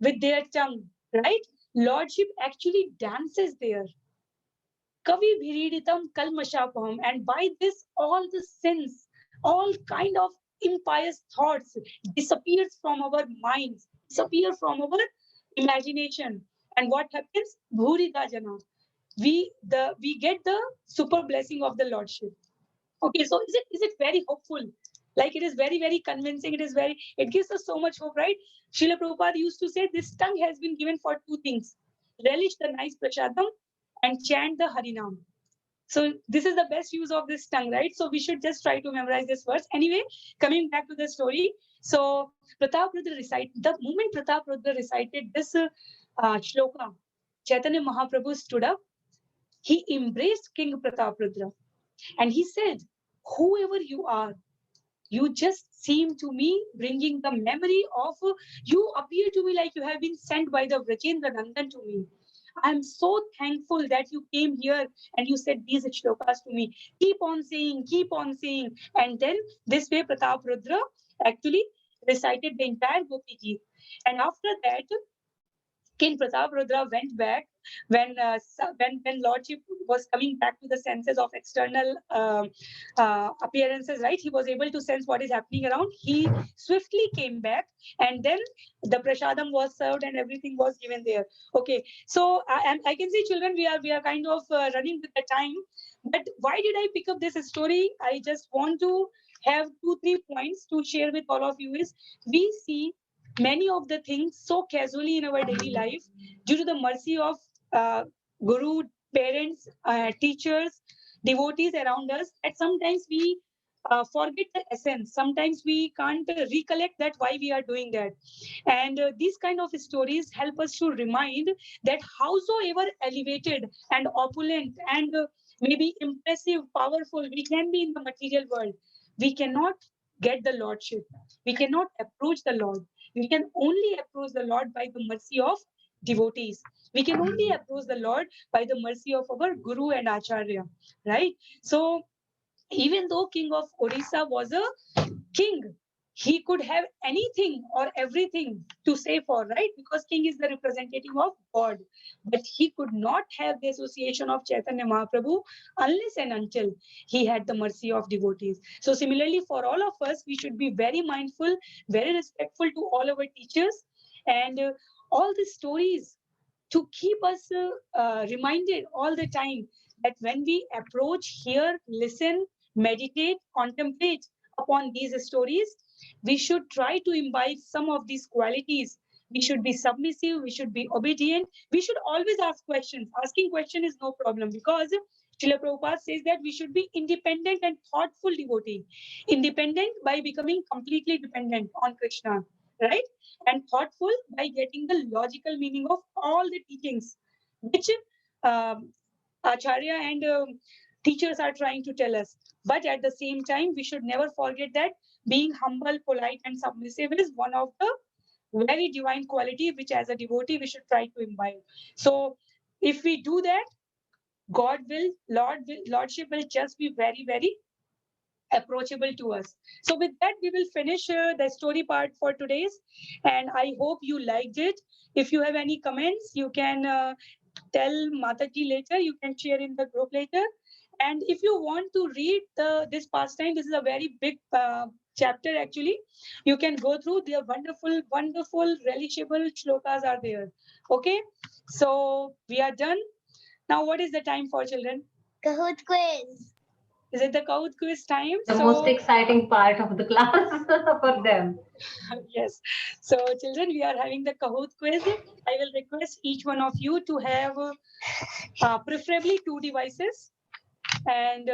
S1: with their tongue, right? Lordship actually dances there. Kavi bhiriditam kalmashapaham. And by this, all the sins, all kind of impious thoughts disappears from our minds, disappear from our imagination. And what happens? Bhurida jana. We get the super blessing of the Lordship. Okay, so is it very hopeful? Like it is very, very convincing. It gives us so much hope, right? Srila Prabhupada used to say this tongue has been given for two things: relish the nice prasadam and chant the Harinam. So this is the best use of this tongue, right? So we should just try to memorize this verse. Anyway, coming back to the story. So the moment Pratap Rudra recited this shloka, Chaitanya Mahaprabhu stood up. He embraced King Pratap Rudra and he said, whoever you are, you just seem to me bringing the memory of, you appear to me like you have been sent by the Vrajendra Nandan to me. I'm so thankful that you came here and you said these shlokas to me. Keep on saying. And then this way Pratap Rudra actually recited the entire Gopi Geet. And after that, King Prataparudra went back when Lordship was coming back to the senses of external appearances, right? He was able to sense what is happening around. He swiftly came back, and then the prasadam was served and everything was given there. Okay, so I can see, children, we are kind of running with the time. But why did I pick up this story? I just want to have 2-3 points to share with all of you. Is we see many of the things so casually in our daily life due to the mercy of guru, parents, teachers, devotees around us, that sometimes we forget the essence. Sometimes we can't recollect that why we are doing that. And these kind of stories help us to remind that howsoever elevated and opulent and maybe impressive, powerful we can be in the material world, we cannot get the Lordship. We cannot approach the Lord. We can only approach the Lord by the mercy of devotees. We can only approach the Lord by the mercy of our Guru and Acharya, right? So even though King of Orissa was a king, he could have anything or everything to say for, right? Because king is the representative of God. But he could not have the association of Chaitanya Mahaprabhu unless and until he had the mercy of devotees. So similarly, for all of us, we should be very mindful, very respectful to all our teachers, and all the stories to keep us reminded all the time that when we approach, hear, listen, meditate, contemplate upon these stories, we should try to imbibe some of these qualities. We should be submissive, we should be obedient, we should always ask questions. Asking question is no problem, because Srila Prabhupada says that we should be independent and thoughtful devotee. Independent by becoming completely dependent on Krishna, right? And thoughtful by getting the logical meaning of all the teachings, which Acharya and teachers are trying to tell us. But at the same time, we should never forget that being humble, polite, and submissive is one of the very divine quality which, as a devotee, we should try to imbibe. So, if we do that, Lordship will just be very, very approachable to us. So with that, we will finish the story part for today's, and I hope you liked it. If you have any comments, you can tell Mataji later. You can share in the group later. And if you want to read this pastime, this is a very big chapter actually. You can go through. Their wonderful, wonderful, relishable shlokas are there. Okay, so we are done. Now, what is the time for children?
S3: Kahoot quiz.
S1: Is it the Kahoot quiz time?
S2: The most exciting part of the class for them.
S1: Yes. So, children, we are having the Kahoot quiz. I will request each one of you to have preferably 2 devices. And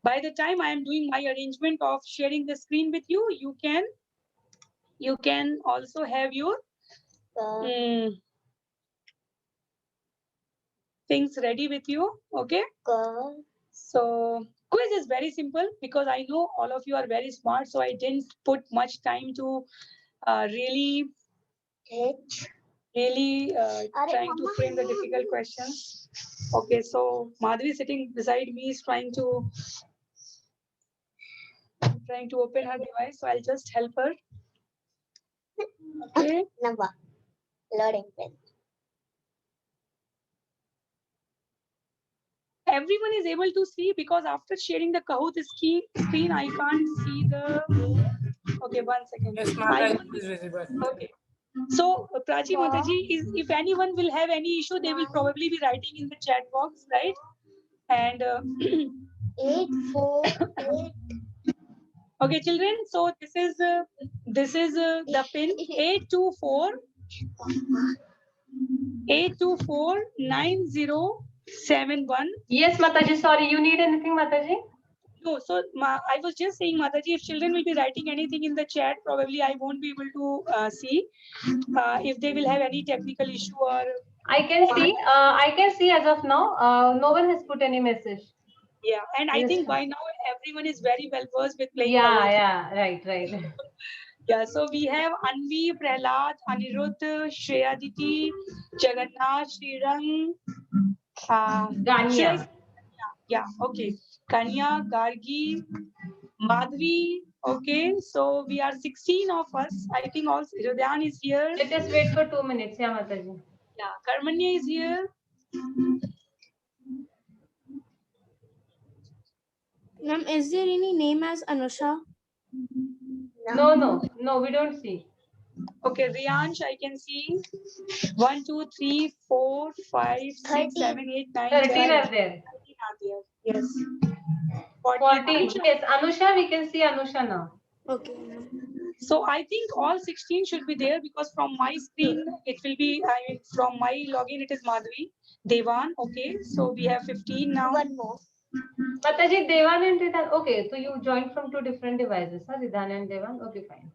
S1: by the time I am doing my arrangement of sharing the screen with you, you can also have your things ready with you. Okay. So quiz is very simple because I know all of you are very smart. So I didn't put much time to really trying to frame the difficult questions. Okay, so Madhuri sitting beside me is trying to open her device. So I'll just help her. Okay.
S3: Loading quiz.
S1: Everyone is able to see, because after sharing the Kahoot screen, I can't see the. Okay, 1 second.
S4: Yes, Mataji is visible.
S1: Okay. So Prachi Mataji, if anyone will have any issue, they will probably be writing in the chat box, right? And
S3: 848.
S1: okay, children. So this is the pin 8249071.
S2: Yes, Mataji. Sorry, you need anything, Mataji?
S1: No, so I was just saying, Mataji, if children will be writing anything in the chat, probably I won't be able to see if they will have any technical issue or.
S2: I can see. I can see as of now. No one has put any message.
S1: Yeah, and I
S2: Yes.
S1: think by now everyone is very well versed with playing.
S2: Yeah,
S1: Kahoot.
S2: yeah, right.
S1: Yeah, so we have Anvi, Prahlad, Anirudh, Shreyaditi, Jagannath, Srirang,
S2: Ganya.
S1: yeah, okay. Kanya, Gargi, Madhvi. Okay, so we are 16 of us. I think also Hridayan is here.
S2: Let us wait for 2 minutes. Yeah, Mataji.
S1: Yeah, Karmanya is here.
S7: Ma'am, is there any name as Anusha?
S2: No, we don't see.
S1: Okay, Riyansh, I can see 1, 2, 3, 4, 5, 6, 7, 8, 9, 10.
S2: 13 are there.
S1: 13 are there. Yes. 14.
S2: 14.
S1: Anusha.
S2: Yes, Anusha, we can see Anusha now.
S7: Okay, ma'am.
S1: So I think all 16 should be there because from my screen it will be, I mean, from my login it is Madhvi, Devan. Okay, so we have 15 now.
S3: One more.
S2: Mataji, Devan and Ridhan. Okay, so you joined from two different devices, huh? Ridhan and Devan. Okay, fine.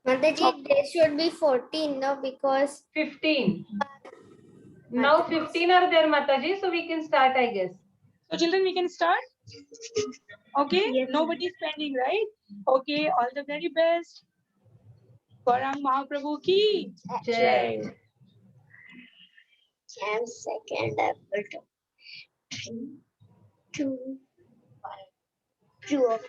S6: Mataji, there should be 14 now because
S2: 15. Now 15 are there, Mataji, so we can start, I guess.
S1: So children, we can start. Okay,
S7: Yes,
S1: nobody is pending, right? Okay, all the very best. Parang Mahaprabhu ki
S2: Jai.
S1: jai.
S6: Jam second apple. 2, 2 of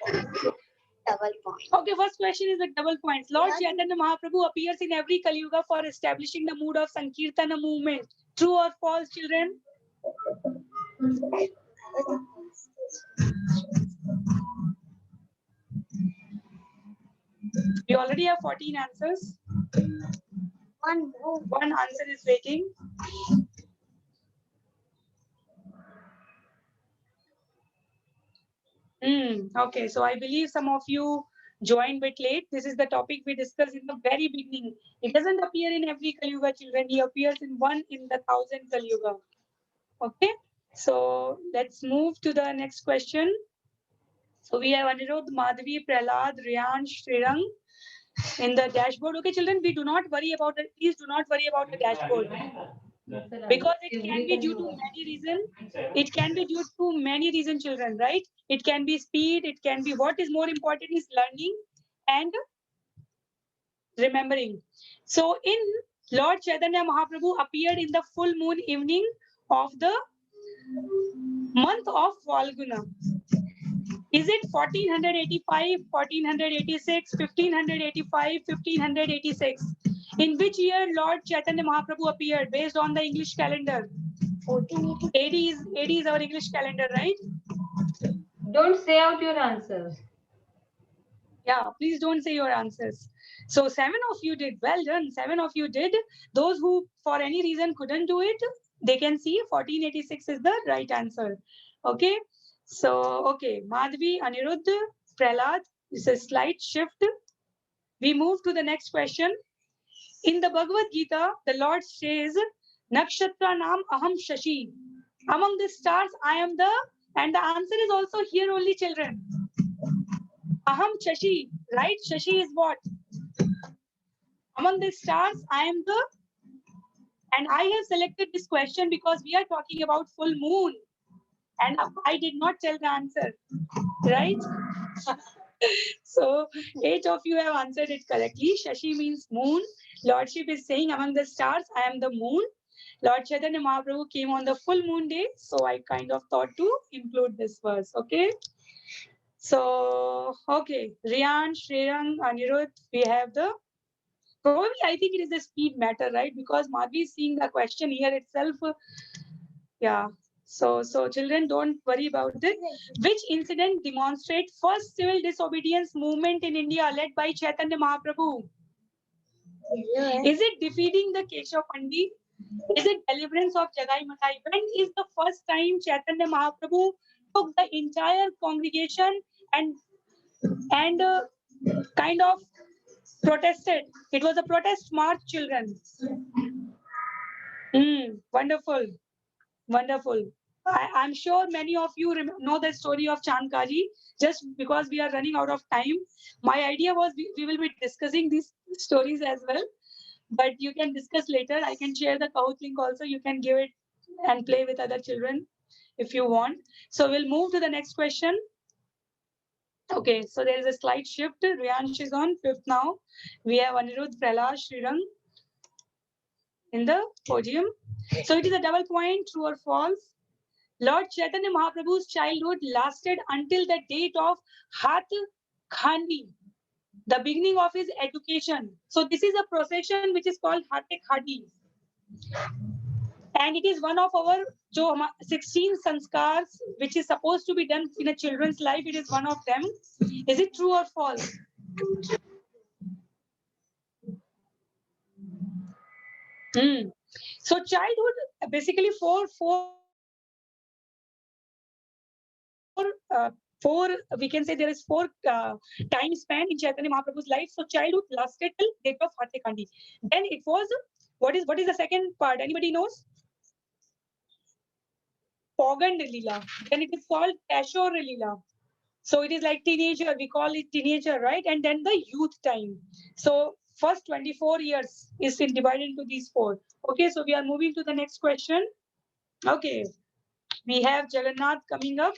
S6: double point.
S1: Okay, first question is the double points. Lord Chaitanya Mahaprabhu appears in every Kali Yuga for establishing the mood of Sankirtana movement. True or false, children? We already have 14 answers.
S6: One more.
S1: One answer is waiting. Okay, so I believe some of you joined bit late. This is the topic we discussed in the very beginning. It doesn't appear in every Kali Yuga, children. He appears in one in the 1000 Kali Yuga. Okay, so let's move to the next question. So we have Anirudh, Madhvi, Prahlad, Riyan, Srirang in the dashboard. Okay, children, we do not worry about it. Please do not worry about the dashboard because it can be due to many reasons. It can be due to many reasons, children, right? It can be speed. It can be what is more important is learning and remembering. So in Lord Chaitanya Mahaprabhu appeared in the full moon evening of the month of Falguna. Is it 1485, 1486, 1585, 1586? In which year Lord Chaitanya Mahaprabhu appeared based on the English calendar? 1480. AD is our English calendar, right?
S2: Don't say out your answers.
S1: Yeah, please don't say your answers. So 7 of you did. Well done. 7 of you did. Those who for any reason couldn't do it, they can see 1486 is the right answer. Okay. So, okay. Madhvi, Anirudh, Prahlad, it's a slight shift. We move to the next question. In the Bhagavad Gita, the Lord says, Nakshatra Nam Aham Shashi. Among the stars, I am the, and the answer is also here only, children. Aham Shashi, right? Shashi is what? Among the stars, I am the, and I have selected this question because we are talking about full moon. And I did not tell the answer, right? So 8 of you have answered it correctly. Shashi means moon. Lordship is saying among the stars, I am the moon. Lord Chaitanya Mahaprabhu came on the full moon day. So I kind of thought to include this verse. Okay. So, okay. Riyan, Srirang, Anirudh, we have the, probably I think it is the speed matter, right? Because Madhvi is seeing the question here itself. Yeah. So children, don't worry about it. Which incident demonstrates first civil disobedience movement in India led by Chaitanya Mahaprabhu? Is it defeating the Keshav Pandit? Is it deliverance of Jagai Matai? When is the first time Chaitanya Mahaprabhu took the entire congregation and kind of protested? It was a protest march, children. Wonderful. Wonderful. I'm sure many of you know the story of Chandkaji. Just because we are running out of time, my idea was we will be discussing these stories as well. But you can discuss later. I can share the Kahoot link also. You can give it and play with other children if you want. So we'll move to the next question. Okay, so there is a slight shift. Riyansh is on 5th now. We have Anirudh, Prahlad, Srirang in the podium. So it is a double point, true or false. Lord Chaitanya Mahaprabhu's childhood lasted until the date of Hath Khandi. the beginning of his education. So this is a procession which is called Hate Khadi. And it is one of our 16 sanskars which is supposed to be done in a children's life. It is one of them. Is it true or false? So childhood, basically four, we can say there is four time span in Chaitanya Mahaprabhu's life. So childhood lasted till date of Hate Khandi. Then it was, what is the second part? Anybody knows? Pogand Leela. Then it is called Kashore Leela. So it is like teenager, we call it teenager, right? And then the youth time. So first 24 years is divided into these four. Okay, so we are moving to the next question. Okay, we have Jagannath coming up.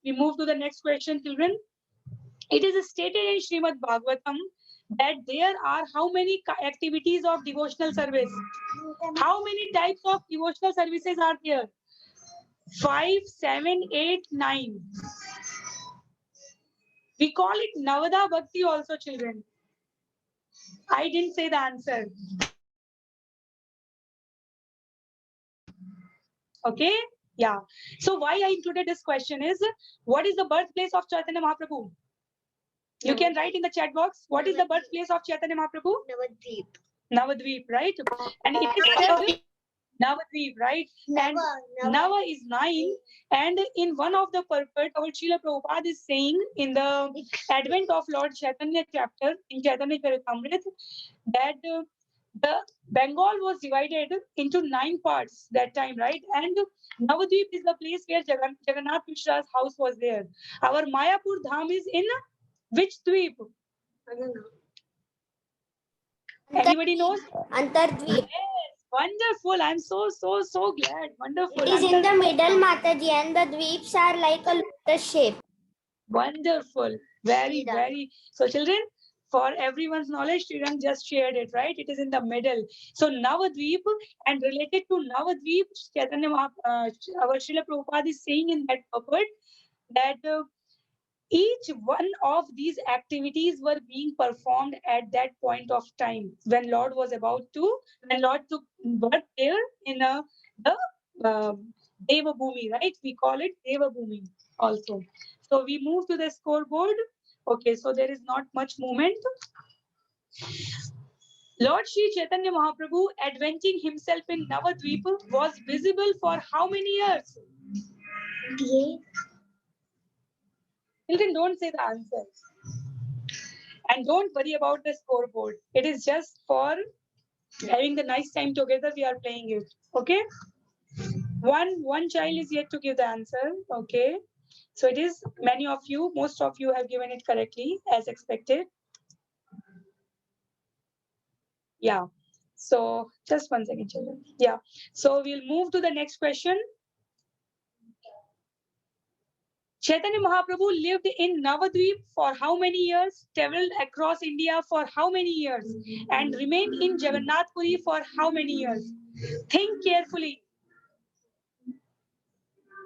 S1: We move to the next question, children. It is stated in Srimad Bhagavatam that there are how many activities of devotional service? How many types of devotional services are there? 5, 7, 8, 9. We call it Navada Bhakti also, children. I didn't say the answer. Okay? Yeah. So why I included this question is, what is the birthplace of Chaitanya Mahaprabhu? You can write in the chat box. What is the birthplace of Chaitanya Mahaprabhu?
S3: Navadvip.
S1: Navadvip, right? And it is called Navadvip, right? And Nava is 9. And in one of the purport, our Srila Prabhupada is saying in the Advent of Lord Chaitanya chapter in Chaitanya Charitamrita that the Bengal was divided into 9 parts that time, right? And Navadvip is the place where Jagannath Mishra's house was there. Our Mayapur Dham is in which Dweep? Anybody knows?
S6: Antardvip.
S1: Yes, wonderful. I'm so glad. Wonderful.
S6: It is in the middle, Mataji, and the dweeps are like a lotus shape.
S1: Wonderful. Very,
S3: Sridhar.
S1: very. So, children, for everyone's knowledge, Sridhar just shared it, right? It is in the middle. So, Navadvip, and related to Navadvip, Chaitanya our Srila Prabhupada is saying in that purport that each one of these activities were being performed at that point of time when Lord took birth there in the Deva Bhumi, right? We call it Deva Bhumi also. So we move to the scoreboard. Okay, so there is not much movement. Lord Sri Chaitanya Mahaprabhu adventing himself in Navadvipa was visible for how many years? Children, don't say the answers. And don't worry about the scoreboard. It is just for having the nice time together. We are playing it. Okay. One child is yet to give the answer. Okay. So it is many of you, most of you have given it correctly as expected. Yeah. So just 1 second, children. Yeah. So we'll move to the next question. Chaitanya Mahaprabhu lived in Navadvip for how many years? Traveled across India for how many years? And remained in Jagannath Puri for how many years? Think carefully.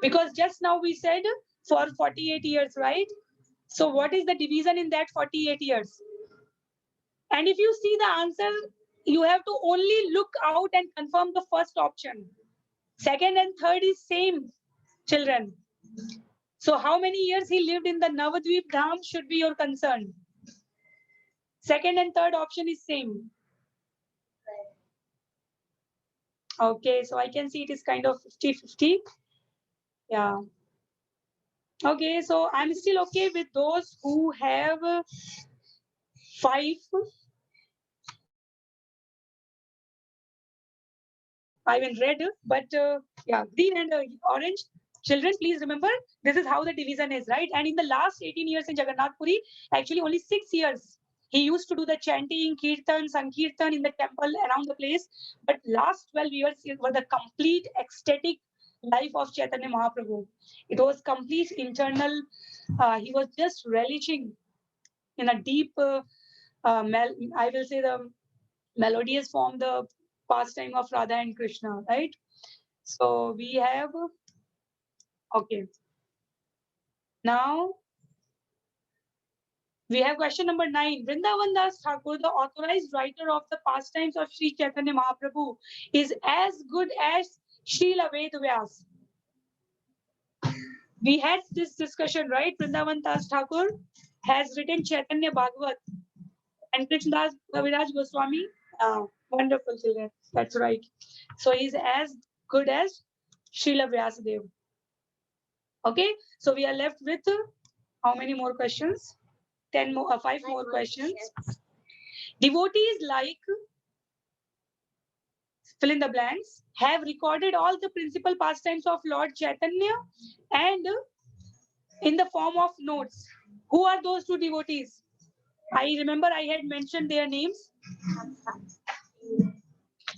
S1: Because just now we said for 48 years, right? So what is the division in that 48 years? And if you see the answer, you have to only look out and confirm the first option. Second and third is same, children. So how many years he lived in the Navadvip Dham should be your concern. Second and third option is same. Okay, so I can see it is kind of 50-50. Yeah. Okay, so I'm still okay with those who have 5. I mean red, but yeah, green and orange. Children, please remember, this is how the division is, right? And in the last 18 years in Jagannath Puri, actually only 6 years, he used to do the chanting, kirtan, sankirtan in the temple around the place. But last 12 years were the complete ecstatic life of Chaitanya Mahaprabhu. It was complete internal. He was just relishing in a deep, I will say the melodious form, the pastime of Radha and Krishna, right? So we have, okay. Now, We have question number 9. Vrindavan Das Thakur, the authorized writer of the pastimes of Sri Chaitanya Mahaprabhu, is as good as Srila Ved Vyas. We had this discussion, right? Vrindavan Das Thakur has written Chaitanya Bhagavat and Krishnadas Kaviraj Goswami. Wonderful children. That's right. So he's as good as Srila Vyasadeva. Okay, so we are left with how many more questions? 10 more, 5 more questions. Devotees like fill in the blanks have recorded all the principal pastimes of Lord Chaitanya and in the form of notes. Who are those two devotees? I remember I had mentioned their names.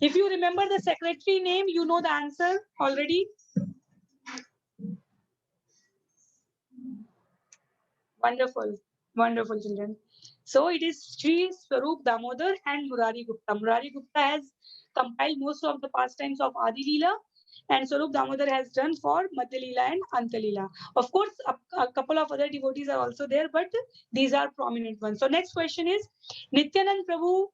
S1: If you remember the secretary name, you know the answer already. Wonderful, wonderful children. So it is Sri Swarup Damodar and Murari Gupta. Murari Gupta has compiled most of the pastimes of Adi Leela, and Swarup Damodar has done for Madhya Leela and Anta Leela. Of course, a couple of other devotees are also there, but these are prominent ones. So next question is, Nityanand Prabhu,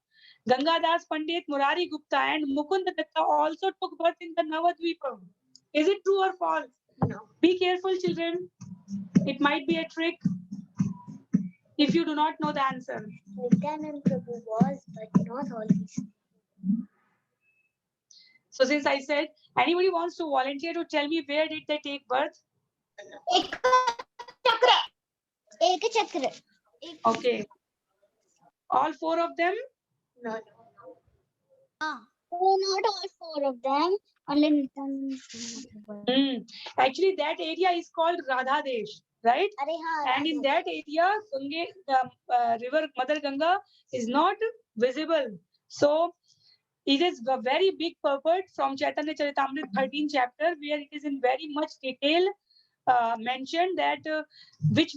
S1: Gangadas Pandit, Murari Gupta and Mukund Datta also took birth in the Navadvipa. Is it true or false?
S6: No.
S1: Be careful, children. It might be a trick if you do not know the answer.
S6: Nityanand Prabhu was, but not all these.
S1: So since I said, anybody wants to volunteer to tell me where did they take birth?
S3: Ekachakra.
S1: Okay. All 4 of them?
S6: No.
S3: Oh, not all 4 of them. Only Nityanand Prabhu.
S1: Actually, that area is called Radha Desh, right? And in that area, river Mother Ganga is not visible. So it is a very big purport from Chaitanya Charitamrita 13th chapter, where it is in very much detail mentioned that which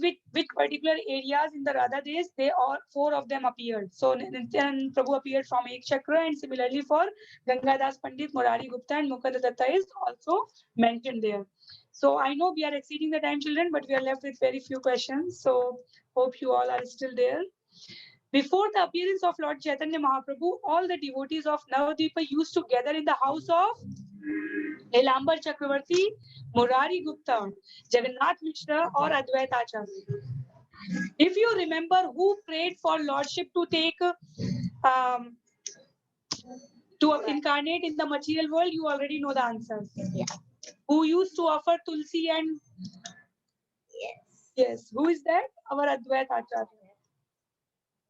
S1: particular areas in the Radha Desh, they all 4 of them appeared. So Nityanand Prabhu appeared from Ek Chakra, and similarly for Gangadas Pandit, Murari Gupta and Mukund Datta is also mentioned there. So I know we are exceeding the time, children, but we are left with very few questions. So hope you all are still there. Before the appearance of Lord Chaitanya Mahaprabhu, all the devotees of Navadvipa used to gather in the house of Nilambar Chakravarti, Murari Gupta, Jagannath Mishra or Advait Acharya. If you remember who prayed for Lordship to take to incarnate in the material world, you already know the answer.
S6: Yeah.
S1: Who used to offer Tulsi and yes, who is that? Our Advait Acharya.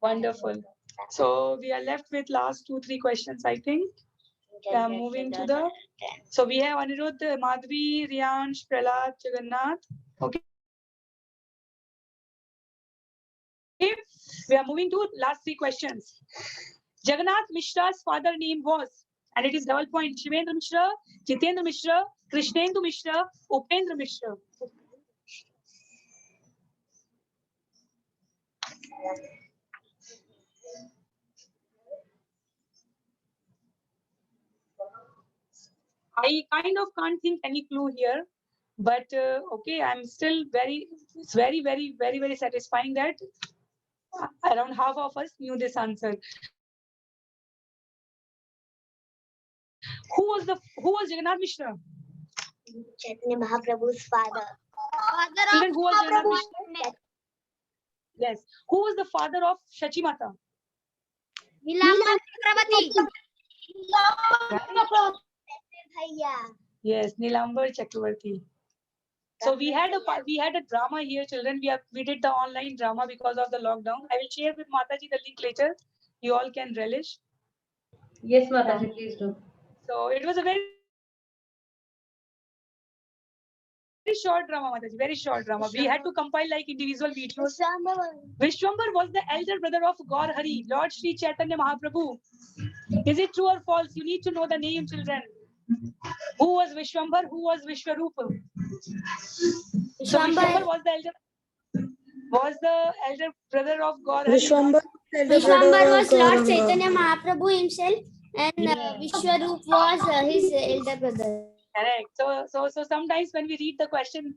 S1: Wonderful. So we are left with last 2-3 questions, I think. Moving to the. So we have Anirudh, Madhvi, Riyansh, Prahlad, Jagannath. Okay. We are moving to last 3 questions. Jagannath Mishra's father name was, and it is double point, Shivendra Mishra, Jitendra Mishra, Krishnendu Mishra, Upendra Mishra. I kind of can't think any clue here, but okay, I'm still it's very, very, very, very satisfying that around half of us knew this answer. Who was Jagannath Mishra?
S6: Chaitanya Mahaprabhu's father.
S1: Children, who was Jagannath Mishra? Yes. Who was the father of Shachi Mata?
S3: Nilambar Chakravarti.
S1: Yes, Nilambar Chakravarti. So we had a drama here, children. We did the online drama because of the lockdown. I will share with Mataji the link later. You all can relish.
S2: Yes, Mataji, please do.
S1: So it was a very short drama, Mataji. Very short drama. We had to compile like individual videos. Vishwambar was the elder brother of Gaur Hari, Lord Sri Chaitanya Mahaprabhu. Is it true or false? You need to know the name, children. Who was Vishwambar? Who was Vishwarupa? So Vishwambar was the elder brother of Gaur Hari.
S7: Vishwambar was Lord Chaitanya Mahaprabhu himself, and Vishwarup was his elder brother.
S1: Correct. So sometimes when we read the question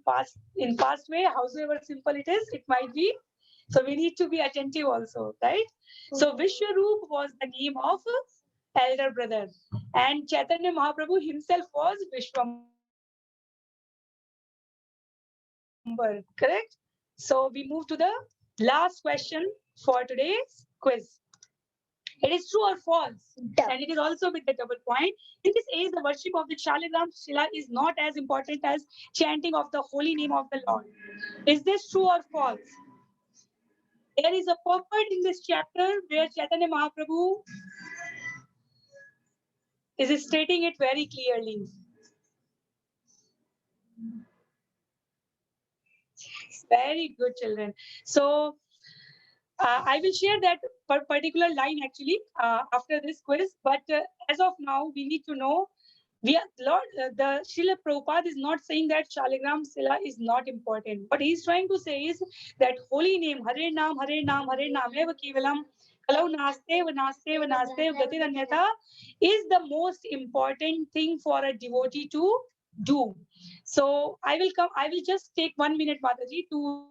S1: in fast way, however simple it is, it might be So we need to be attentive also, right? So Vishwaroop was the name of elder brother, and Chaitanya Mahaprabhu himself was Vishwambar, correct? So we move to the last question for today's quiz. It is true or false? And it is also with the double point. In this age, the worship of the Shaligram Shila is not as important as chanting of the holy name of the Lord. Is this true or false? There is a purport in this chapter where Chaitanya Mahaprabhu is stating it very clearly. Very good, children. So I will share that particular line actually after this quiz. But as of now, we need to know the Srila Prabhupada is not saying that Shaligram Sila is not important. What he's trying to say is that holy name, Hare Nam, Hare Nam, Hare Nam, Eva Kevalam, Kalau Nastev, Nastev, Nastev, Gatiranyata is the most important thing for a devotee to do. So I will just take 1 minute, Mataji, to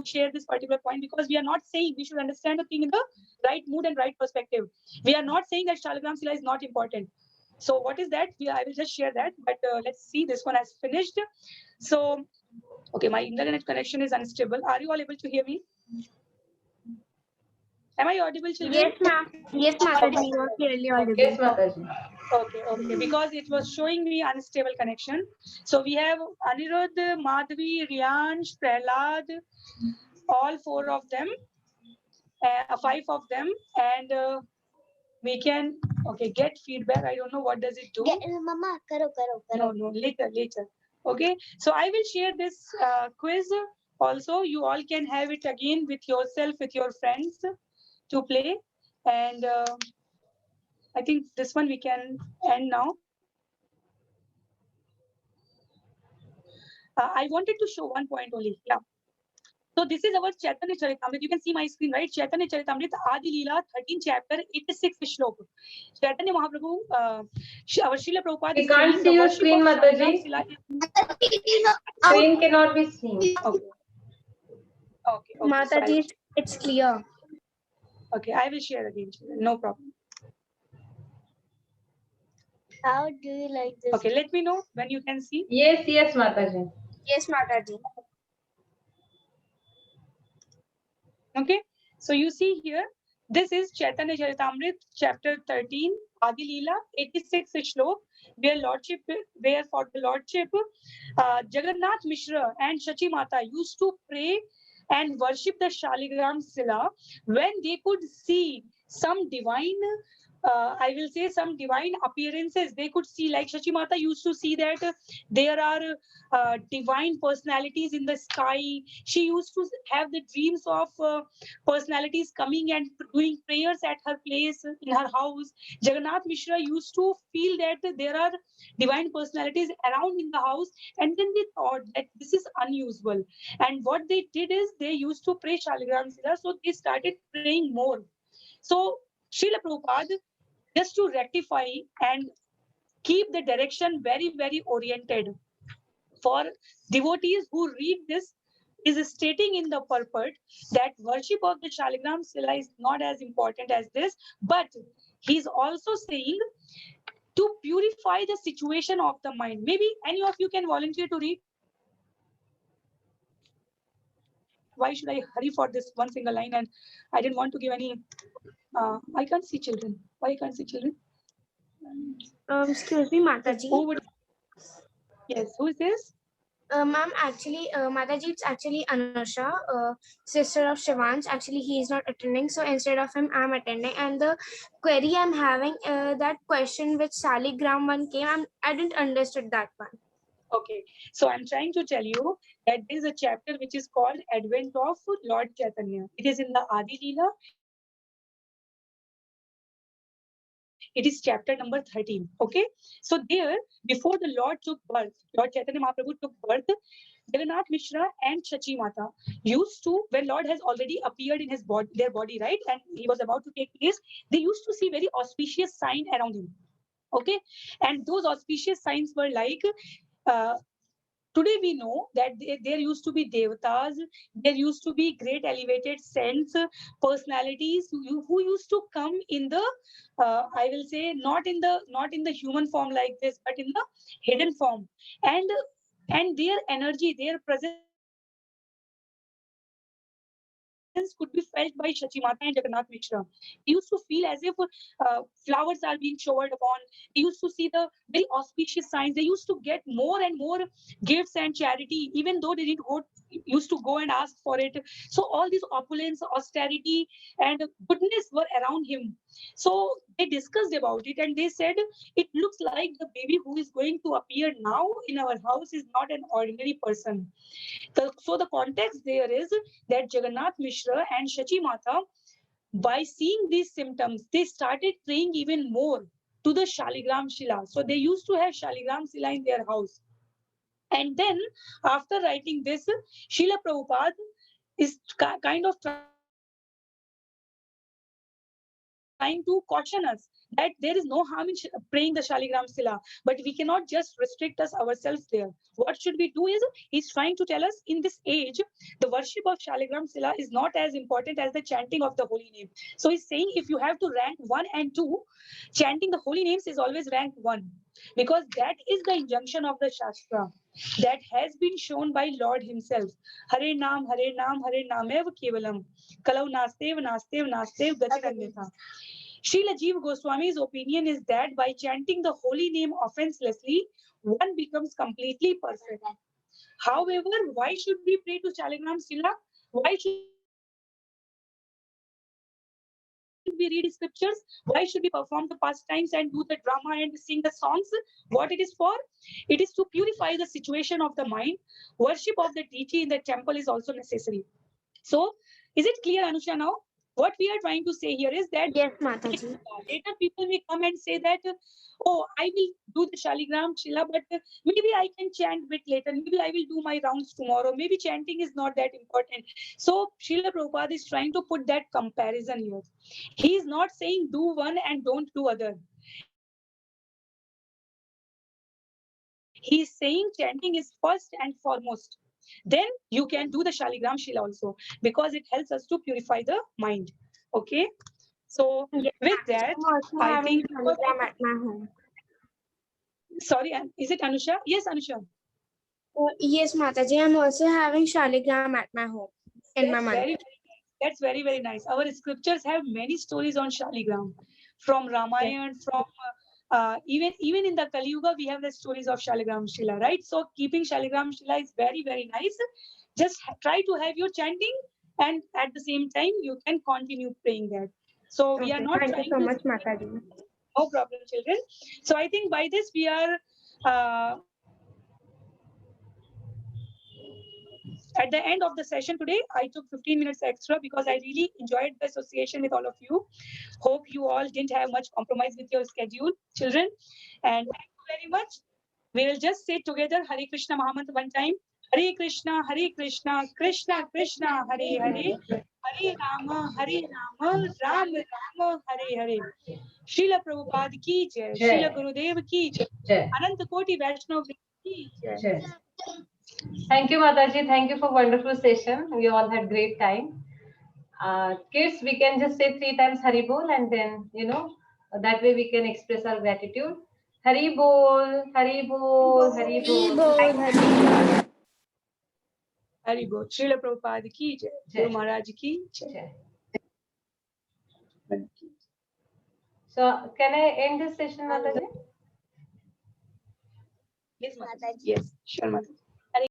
S1: share this particular point, because we are not saying, we should understand the thing in the right mood and right perspective. We are not saying that Shaligram Sila is not important. So what is that? I will just share that, but let's see, this one has finished. So, okay, my internet connection is unstable. Are you all able to hear me? Am I audible, children?
S7: Yes, ma'am. Yes, Mataji, you are clearly audible.
S2: Yes, Mataji.
S1: Okay, because it was showing me unstable connection. So we have Anirudh, Madhvi, Riyansh, Prahlad, all 4 of them, 5 of them, and we can get feedback. I don't know what does it do.
S3: Mama, karo.
S1: No, later. Okay, so I will share this quiz also. You all can have it again with yourself, with your friends to play. And I think this one we can end now. I wanted to show one point only. Yeah. So this is our Chaitanya Charitamrita. You can see my screen, right? Chaitanya Charitamrita, Adi Leela, 13th chapter, 86th shloka. Chaitanya Mahaprabhu, our Srila Prabhupada.
S2: We can't see your screen, Mataji. Screen cannot be seen.
S1: Okay.
S7: Mataji, it's clear.
S1: Okay, I will share again, children. No problem.
S3: How do you like this?
S1: Okay, let me know when you can see.
S2: Yes, Mataji.
S7: Yes, Mataji.
S1: Okay, so you see here, this is Chaitanya Charitamrita, chapter 13, Adi Leela, 86th shlok, where for the Lordship, Jagannath Mishra and Shachi Mata used to pray and worship the Shaligram Sila when they could see some divine, I will say some divine appearances. They could see, like Shachi Mata used to see that there are divine personalities in the sky. She used to have the dreams of personalities coming and doing prayers at her place in her house. Jagannath Mishra used to feel that there are divine personalities around in the house, and then they thought that this is unusual. And what they did is they used to pray Shaligram Sila, so they started praying more. So Srila Prabhupada, just to rectify and keep the direction very, very oriented for devotees who read this, is stating in the purport that worship of the Shaligram Sila is not as important as this, but he's also saying to purify the situation of the mind. Maybe any of you can volunteer to read. Why should I hurry for this one single line? And I didn't want to give any. I can't see children. Why I can't see children?
S7: Excuse me, Mataji.
S1: Who would? Yes, who is this?
S7: Ma'am, actually, Mataji, it's actually Anusha, sister of Shivansh. Actually, he is not attending, so instead of him, I'm attending. And the query I'm having, that question which Shaligram one came, I didn't understood that one.
S1: Okay, so I'm trying to tell you that there is a chapter which is called Advent of Lord Chaitanya. It is in the Adi Leela. It is chapter number 13. Okay, so there, before the Lord took birth, Lord Chaitanya Mahaprabhu took birth, Jagannath Mishra and Shachi Mata used to, when Lord has already appeared in his body, their body, right, and he was about to take place, they used to see very auspicious signs around him. Okay, and those auspicious signs were like Today we know that there used to be devatas, there used to be great elevated saints, personalities who used to come in the, I will say, not in the human form like this, but in the hidden form, and their energy, their presence could be felt by Shachimata and Jagannath Mishra. They used to feel as if flowers are being showered upon. They used to see the very auspicious signs. They used to get more and more gifts and charity, even though they didn't used to go and ask for it. So all these opulence, austerity, and goodness were around him. So they discussed about it and they said, it looks like the baby who is going to appear now in our house is not an ordinary person. So the context there is that Jagannath Mishra and Shachi Mata, by seeing these symptoms, they started praying even more to the Shaligram Shila. So they used to have Shaligram Shila in their house. And then after writing this, Srila Prabhupada is kind of trying to caution us that there is no harm in praying the Shaligram Sila, but we cannot just restrict us ourselves there. What should we do is, he's trying to tell us in this age, the worship of Shaligram Sila is not as important as the chanting of the holy name. So he's saying if you have to rank 1 and 2, chanting the holy names is always ranked 1, because that is the injunction of the Shastra that has been shown by Lord himself. Hare Naam, Hare Namev Kevalam. Kalau Nastev, Nastev, Nastev, Gachananyatha. Srila Jeev Goswami's opinion is that by chanting the holy name offenselessly, one becomes completely perfect. However, why should we pray to Shaligram Sila? Why should we read scriptures? Why should we perform the pastimes and do the drama and sing the songs? What it is for? It is to purify the situation of the mind. Worship of the deity in the temple is also necessary. So, is it clear, Anusha, now? What we are trying to say here is that
S7: Yes, Mataji.
S1: later people may come and say that, oh, I will do the Shaligram Shila, but maybe I can chant bit later. Maybe I will do my rounds tomorrow. Maybe chanting is not that important. So Srila Prabhupada is trying to put that comparison here. He is not saying do one and don't do other. He is saying chanting is first and foremost. Then you can do the Shaligram Shila also, because it helps us to purify the mind. Okay. So
S7: Yes,
S1: with that,
S7: I'm also
S1: I
S7: having
S1: think.
S7: Shaligram at my home.
S1: Sorry, is it Anusha? Yes, Anusha.
S7: Yes, Mataji, I'm also having Shaligram at my home in my mandir.
S1: That's very, very nice. Our scriptures have many stories on Shaligram, from Ramayana, from even in the Kali Yuga, we have the stories of Shaligram Shila, right? So keeping Shaligram Shila is very, very nice. Just try to have your chanting, and at the same time, you can continue praying that. So we are
S7: Okay,
S1: not
S7: thank you
S1: trying
S7: so
S1: to.
S7: much, Mataji.
S1: No problem, children. So I think by this we are. At the end of the session today, I took 15 minutes extra because I really enjoyed the association with all of you. Hope you all didn't have much compromise with your schedule, children. And thank you very much. We will just say together Hare Krishna Mahamantra one time. Hare Krishna, Krishna Krishna, Hare Hare. Hare Rama, Rama Rama, Hare Hare. Srila Prabhupada ki jai. Srila Gurudev ki jai. Anant Koti Vaishnav ki jai.
S2: Thank you, Mataji. Thank you for wonderful session. We all had great time. Kids, we can just say 3 times Hari Bol, and then, that way we can express our gratitude. Hari Bol, Hari Bol, Hari Bol.
S1: Hari Bol. Srila Prabhupada ki jai. Guru Maharaj ki jai.
S2: So, can I end this session, Mataji?
S1: Yes, Mataji. Yes, sure, Mataji.